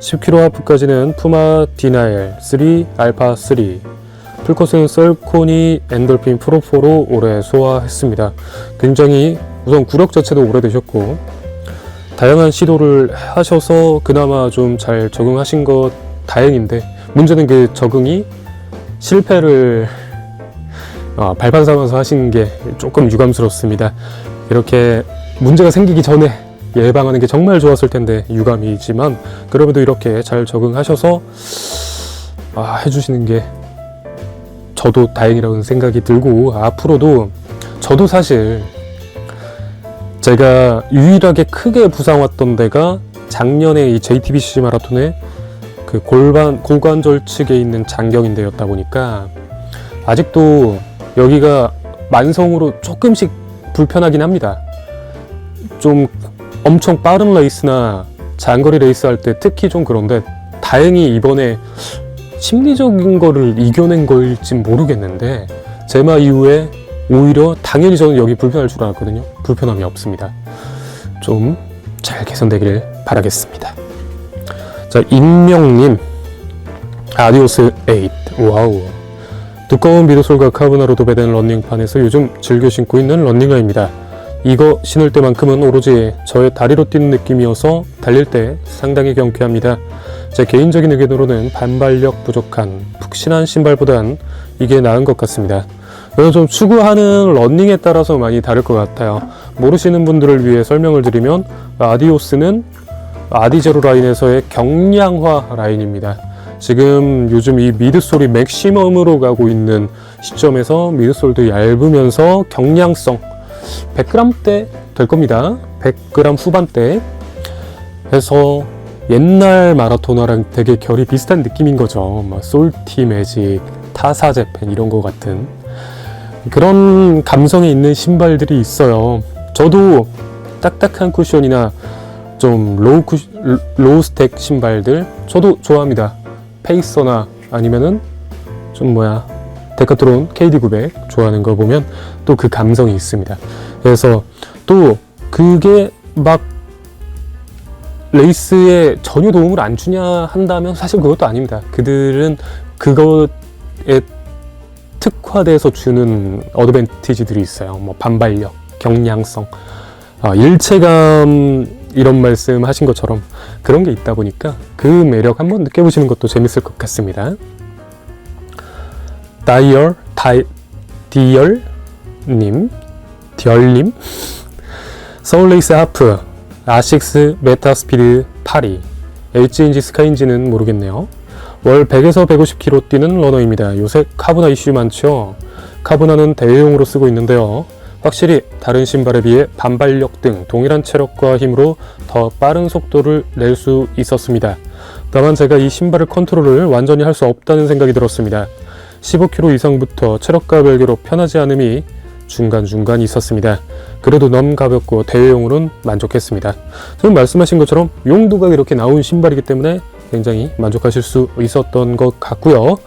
10km 하프까지는 푸마 디나엘 3 알파 3, 풀코스는 썰코니 엔돌핀 프로4로 올해 소화했습니다. 굉장히 우선 구력 자체도 오래되셨고 다양한 시도를 하셔서 그나마 좀 잘 적응하신 것 다행인데, 문제는 그 적응이 실패를 발판 삼아서 하시는 게 조금 유감스럽습니다. 이렇게 문제가 생기기 전에 예방하는 게 정말 좋았을 텐데 유감이지만, 그럼에도 이렇게 잘 적응하셔서 해주시는 게 저도 다행이라는 생각이 들고, 앞으로도 저도 사실 제가 유일하게 크게 부상 왔던 데가 작년에 이 JTBC 마라톤에 그 고관절 측에 있는 장경인대였다 보니까 아직도 여기가 만성으로 조금씩 불편하긴 합니다. 좀 엄청 빠른 레이스나 장거리 레이스 할 때 특히 좀 그런데, 다행히 이번에 심리적인 거를 이겨낸 거일진 모르겠는데 제마 이후에 오히려 당연히 저는 여기 불편할 줄 알았거든요. 불편함이 없습니다. 좀 잘 개선되기를 바라겠습니다. 자, 임명님, 아디오스 8. 와우. 두꺼운 미드솔과 카보나로 도배된 러닝판에서 요즘 즐겨 신고 있는 러닝화입니다. 이거 신을 때만큼은 오로지 저의 다리로 뛰는 느낌이어서 달릴 때 상당히 경쾌합니다. 제 개인적인 의견으로는 반발력 부족한 푹신한 신발보단 이게 나은 것 같습니다. 그래서 좀 추구하는 러닝에 따라서 많이 다를 것 같아요. 모르시는 분들을 위해 설명을 드리면, 아디오스는 아디제로 라인에서의 경량화 라인입니다. 지금 요즘 이 미드솔이 맥시멈으로 가고 있는 시점에서 미드솔도 얇으면서 경량성 100g대 될 겁니다. 100g 후반대 해서 옛날 마라토너랑 되게 결이 비슷한 느낌인 거죠. 막 솔티 매직, 타사 재팬 이런 거 같은 그런 감성이 있는 신발들이 있어요. 저도 딱딱한 쿠션이나 좀 로우 스택 신발들 저도 좋아합니다. 페이서나 아니면은 좀 데카트론 KD900 좋아하는 거 보면 또 그 감성이 있습니다. 그래서 또 그게 막 레이스에 전혀 도움을 안 주냐 한다면 사실 그것도 아닙니다. 그들은 그것에 특화돼서 주는 어드밴티지들이 있어요. 뭐 반발력, 경량성, 일체감 이런 말씀 하신 것처럼 그런 게 있다 보니까 그 매력 한번 느껴보시는 것도 재밌을 것 같습니다. 디얼님 서울레이스 하프 아식스 메타스피드 8이 H인지 스카인지는 모르겠네요. 월 100에서 150km 뛰는 러너입니다. 요새 카보나 이슈 많죠? 카보나는 대회용으로 쓰고 있는데요. 확실히 다른 신발에 비해 반발력 등 동일한 체력과 힘으로 더 빠른 속도를 낼 수 있었습니다. 다만 제가 이 신발을 컨트롤을 완전히 할 수 없다는 생각이 들었습니다. 15km 이상부터 체력과 별개로 편하지 않음이 중간중간 있었습니다. 그래도 너무 가볍고 대회용으로는 만족했습니다. 지금 말씀하신 것처럼 용도가 이렇게 나온 신발이기 때문에 굉장히 만족하실 수 있었던 것 같고요.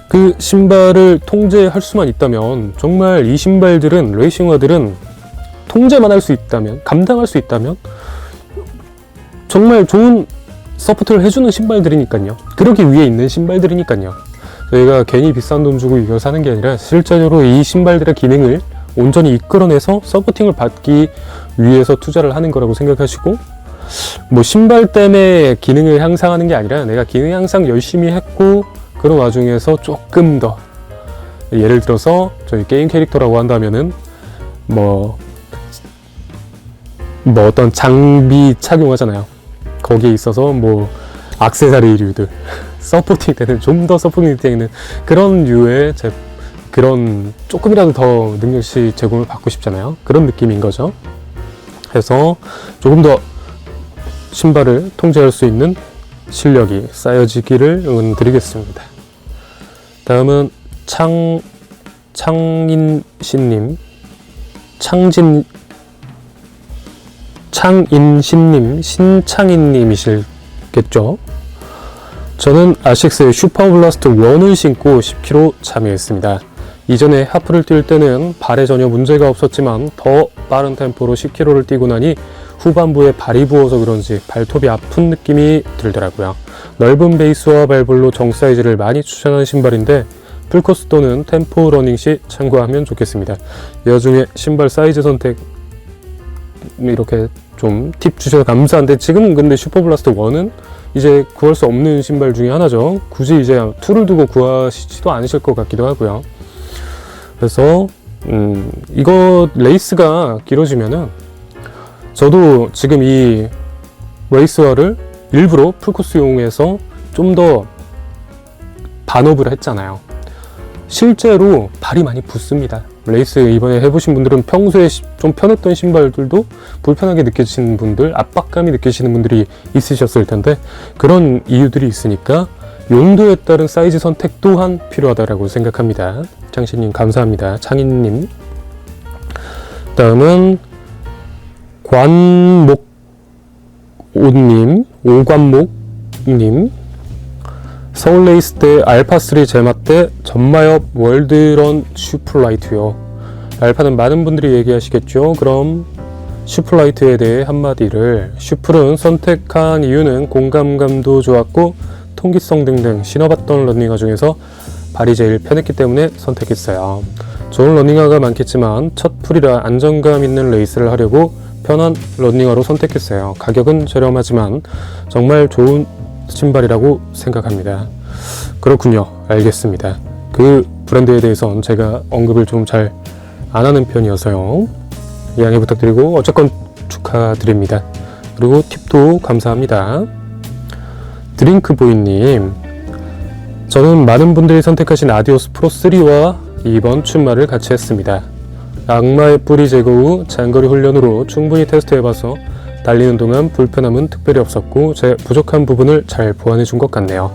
그 신발을 통제할 수만 있다면, 정말 이 신발들은, 레이싱화들은 통제만 할 수 있다면, 감당할 수 있다면 정말 좋은 서포트를 해주는 신발들이니까요. 그러기 위해 있는 신발들이니까요. 저희가 괜히 비싼 돈 주고 이걸 사는 게 아니라 실제로 이 신발들의 기능을 온전히 이끌어내서 서포팅을 받기 위해서 투자를 하는 거라고 생각하시고, 뭐 신발 때문에 기능을 향상하는 게 아니라 내가 기능 향상 열심히 했고 그런 와중에서 조금 더, 예를 들어서 저희 게임 캐릭터라고 한다면은 뭐 어떤 장비 착용하잖아요. 거기에 있어서 뭐 액세서리류들 서포팅 되는, 좀 더 서포팅 되는 그런 류의 그런 조금이라도 더 능력치 제공을 받고 싶잖아요. 그런 느낌인 거죠. 그래서 조금 더 신발을 통제할 수 있는 실력이 쌓여지기를 응원드리겠습니다. 다음은 창인신님, 신창인님이실겠죠? 저는 아식스의 슈퍼블라스트 1을 신고 10km 참여했습니다. 이전에 하프를 뛸 때는 발에 전혀 문제가 없었지만 더 빠른 템포로 10km를 뛰고 나니 후반부에 발이 부어서 그런지 발톱이 아픈 느낌이 들더라고요. 넓은 베이스와 발볼로 정 사이즈를 많이 추천하는 신발인데 풀코스 또는 템포 러닝 시 참고하면 좋겠습니다. 이 와중에 신발 사이즈 선택 이렇게 좀 팁 주셔서 감사한데, 지금 근데 슈퍼블라스트 1은 이제 구할 수 없는 신발 중에 하나죠. 굳이 이제 툴을 두고 구하시지도 않으실 것 같기도 하고요. 그래서 이거 레이스가 길어지면은 저도 지금 이 레이스화를 일부러 풀코스용해서 좀 더 반업을 했잖아요. 실제로 발이 많이 붓습니다. 레이스 이번에 해보신 분들은 평소에 좀 편했던 신발들도 불편하게 느껴지시는 분들, 압박감이 느껴지시는 분들이 있으셨을 텐데 그런 이유들이 있으니까 용도에 따른 사이즈 선택 또한 필요하다고 생각합니다. 장신님 감사합니다. 창인님. 다음은 관목오님, 오관목님. 서울 레이스 때 알파3 제마 때 전마엽 월드런 슈플라이트요. 알파는 많은 분들이 얘기하시겠죠. 그럼 슈플라이트에 대해 한마디를. 슈플은 선택한 이유는 공감감도 좋았고 통기성 등등 신어봤던 러닝화 중에서 발이 제일 편했기 때문에 선택했어요. 좋은 러닝화가 많겠지만 첫 풀이라 안정감 있는 레이스를 하려고 편한 러닝화로 선택했어요. 가격은 저렴하지만 정말 좋은 신발이라고 생각합니다. 그렇군요. 알겠습니다. 그 브랜드에 대해서는 제가 언급을 좀 잘 안 하는 편이어서요. 양해 부탁드리고 어쨌건 축하드립니다. 그리고 팁도 감사합니다. 드링크보이님, 저는 많은 분들이 선택하신 아디오스 프로3와 이번 춘마를 같이 했습니다. 악마의 뿌리 제거 후 장거리 훈련으로 충분히 테스트해봐서 달리는 동안 불편함은 특별히 없었고 제 부족한 부분을 잘 보완해 준 것 같네요.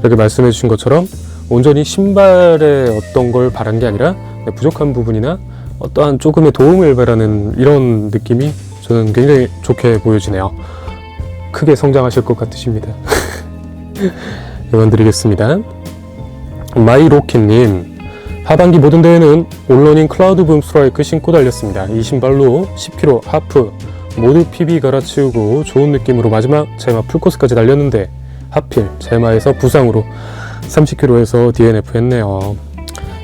이렇게 말씀해 주신 것처럼 온전히 신발에 어떤 걸 바란 게 아니라 부족한 부분이나 어떠한 조금의 도움을 바라는 이런 느낌이 저는 굉장히 좋게 보여지네요. 크게 성장하실 것 같으십니다. 응원드리겠습니다. 마이로키님, 하반기 모든 대회는 올러닝 클라우드붐 스트라이크 신고 달렸습니다. 이 신발로 10km 하프 모두 PB 갈아치우고 좋은 느낌으로 마지막 제마 풀코스까지 달렸는데 하필 제마에서 부상으로 30km에서 DNF 했네요.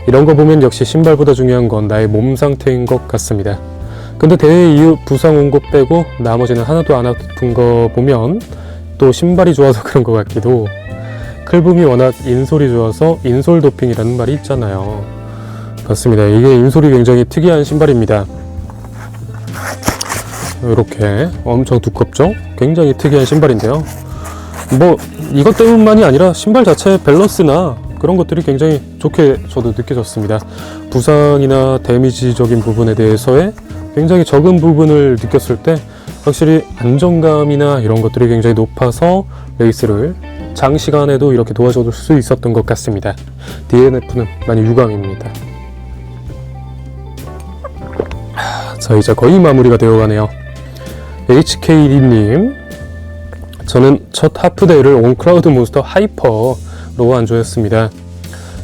이런 거 보면 역시 신발보다 중요한 건 나의 몸 상태인 것 같습니다. 근데 대회 이후 부상 온 거 빼고 나머지는 하나도 안 아픈 거 보면 또 신발이 좋아서 그런 것 같기도. 클붐이 워낙 인솔이 좋아서 인솔 도핑이라는 말이 있잖아요. 맞습니다. 이게 인솔이 굉장히 특이한 신발입니다. 이렇게 엄청 두껍죠? 굉장히 특이한 신발인데요. 뭐 이것 때문만이 아니라 신발 자체의 밸런스나 그런 것들이 굉장히 좋게 저도 느껴졌습니다. 부상이나 데미지적인 부분에 대해서의 굉장히 적은 부분을 느꼈을 때 확실히 안정감이나 이런 것들이 굉장히 높아서 레이스를 장시간에도 이렇게 도와줄 수 있었던 것 같습니다. DNF는 많이 유감입니다. 자, 이제 거의 마무리가 되어가네요. HKD님, 저는 첫 하프데이를 온 클라우드 몬스터 하이퍼로 완주했습니다.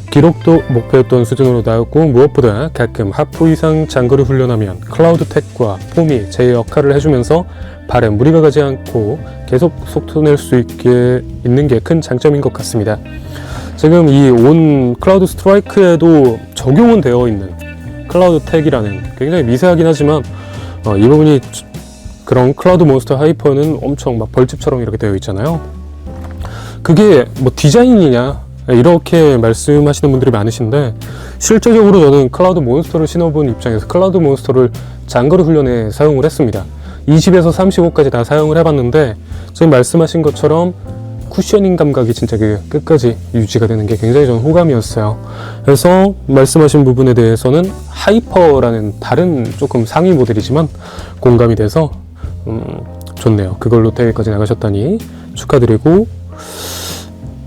기록도 목표했던 수준으로 나왔고 무엇보다 가끔 하프 이상 장거리 훈련하면 클라우드 텍과 폼이 제 역할을 해주면서 발에 무리가 가지 않고 계속 속도낼 수 있게 있는 게 큰 장점인 것 같습니다. 지금 이 온 클라우드 스트라이크에도 적용은 되어 있는 클라우드 텍이라는 굉장히 미세하긴 하지만 이 부분이 그런 클라우드 몬스터 하이퍼는 엄청 막 벌집처럼 이렇게 되어 있잖아요. 그게 뭐 디자인이냐 이렇게 말씀하시는 분들이 많으신데 실제적으로 저는 클라우드 몬스터를 신어본 입장에서 클라우드 몬스터를 장거리 훈련에 사용을 했습니다. 20에서 35까지 다 사용을 해봤는데 지금 말씀하신 것처럼 쿠셔닝 감각이 진짜 그 끝까지 유지가 되는 게 굉장히 저는 호감이었어요. 그래서 말씀하신 부분에 대해서는 하이퍼라는 다른 조금 상위 모델이지만 공감이 돼서 좋네요. 그걸로 대회까지 나가셨다니 축하드리고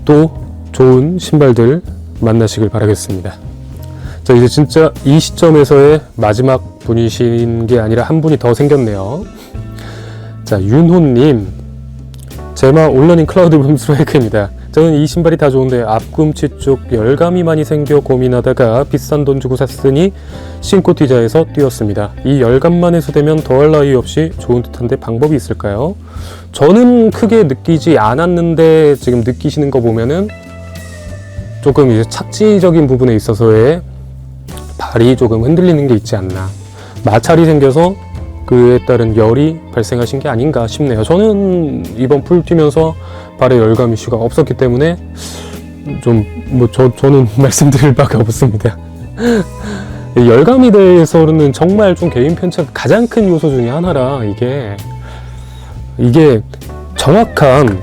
또 좋은 신발들 만나시길 바라겠습니다. 자, 이제 진짜 이 시점에서의 마지막 분이신 게 아니라 한 분이 더 생겼네요. 자, 윤호님, 제마 올러닝 클라우드 붐 스트라이크입니다. 저는 이 신발이 다 좋은데 앞꿈치 쪽 열감이 많이 생겨 고민하다가 비싼 돈 주고 샀으니 신고 뛰자해서 뛰었습니다. 이 열감만 해소되면 더할 나위 없이 좋은 듯한데 방법이 있을까요? 저는 크게 느끼지 않았는데 지금 느끼시는 거 보면은 조금 이제 착지적인 부분에 있어서의 발이 조금 흔들리는 게 있지 않나. 마찰이 생겨서 그에 따른 열이 발생하신 게 아닌가 싶네요. 저는 이번 풀 뛰면서 발의 열감 이슈가 없었기 때문에 좀 저는 말씀드릴 바가 없습니다. 이 열감에 대해서는 정말 좀 개인 편차가 가장 큰 요소 중에 하나라 이게 정확한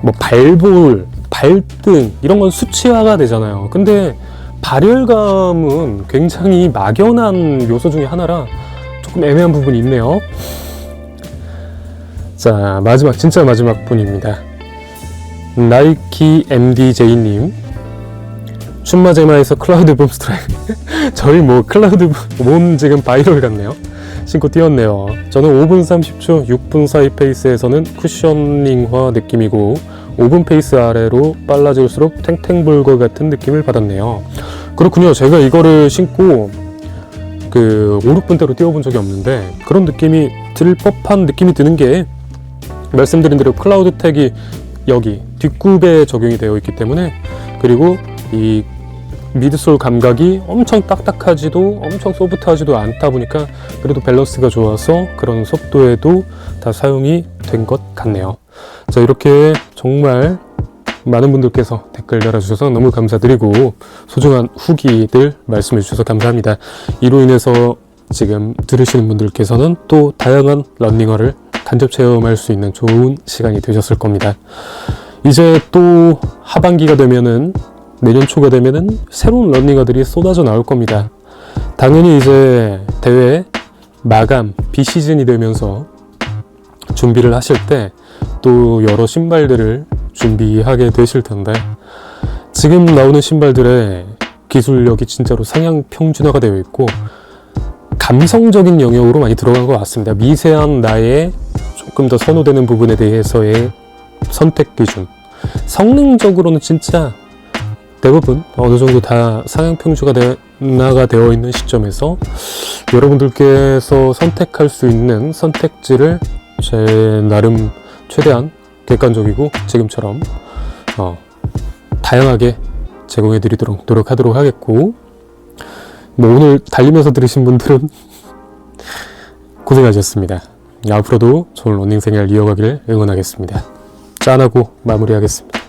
뭐 발볼, 발등 이런 건 수치화가 되잖아요. 근데 발열감은 굉장히 막연한 요소 중에 하나라 조금 애매한 부분이 있네요. 자, 진짜 마지막 분입니다. 나이키 MDJ님, 춘마제마에서 클라우드 붐 스트라이크 저희 클라우드 붐 지금 바이럴 같네요. 신고 뛰었네요. 저는 5분 30초 6분 사이 페이스에서는 쿠셔닝화 느낌이고 5분 페이스 아래로 빨라질수록 탱탱볼과 같은 느낌을 받았네요. 그렇군요. 제가 이거를 신고 5, 6분대로 뛰어본 적이 없는데 그런 느낌이 들 법한 느낌이 드는 게, 말씀드린 대로 클라우드 택이 여기 뒷굽에 적용이 되어 있기 때문에, 그리고 이 미드솔 감각이 엄청 딱딱하지도 엄청 소프트하지도 않다 보니까 그래도 밸런스가 좋아서 그런 속도에도 다 사용이 된 것 같네요. 자, 이렇게 정말 많은 분들께서 댓글 달아주셔서 너무 감사드리고 소중한 후기들 말씀해 주셔서 감사합니다. 이로 인해서 지금 들으시는 분들께서는 또 다양한 러닝화를 간접 체험할 수 있는 좋은 시간이 되셨을 겁니다. 이제 또 하반기가 되면은, 내년 초가 되면은 새로운 러닝화들이 쏟아져 나올 겁니다. 당연히 이제 대회 마감 비시즌이 되면서 준비를 하실 때 또 여러 신발들을 준비하게 되실 텐데, 지금 나오는 신발들의 기술력이 진짜로 상향 평준화가 되어 있고 감성적인 영역으로 많이 들어간 것 같습니다. 미세한 나의 조금 더 선호되는 부분에 대해서의 선택 기준, 성능적으로는 진짜 대부분 어느 정도 다 상향 평준화가 되어 있는 시점에서 여러분들께서 선택할 수 있는 선택지를 제 나름 최대한 객관적이고 지금처럼 다양하게 제공해 드리도록 노력하도록 하겠고, 오늘 달리면서 들으신 분들은 고생하셨습니다. 앞으로도 좋은 러닝 생활 이어가길 응원하겠습니다. 짠하고 마무리하겠습니다.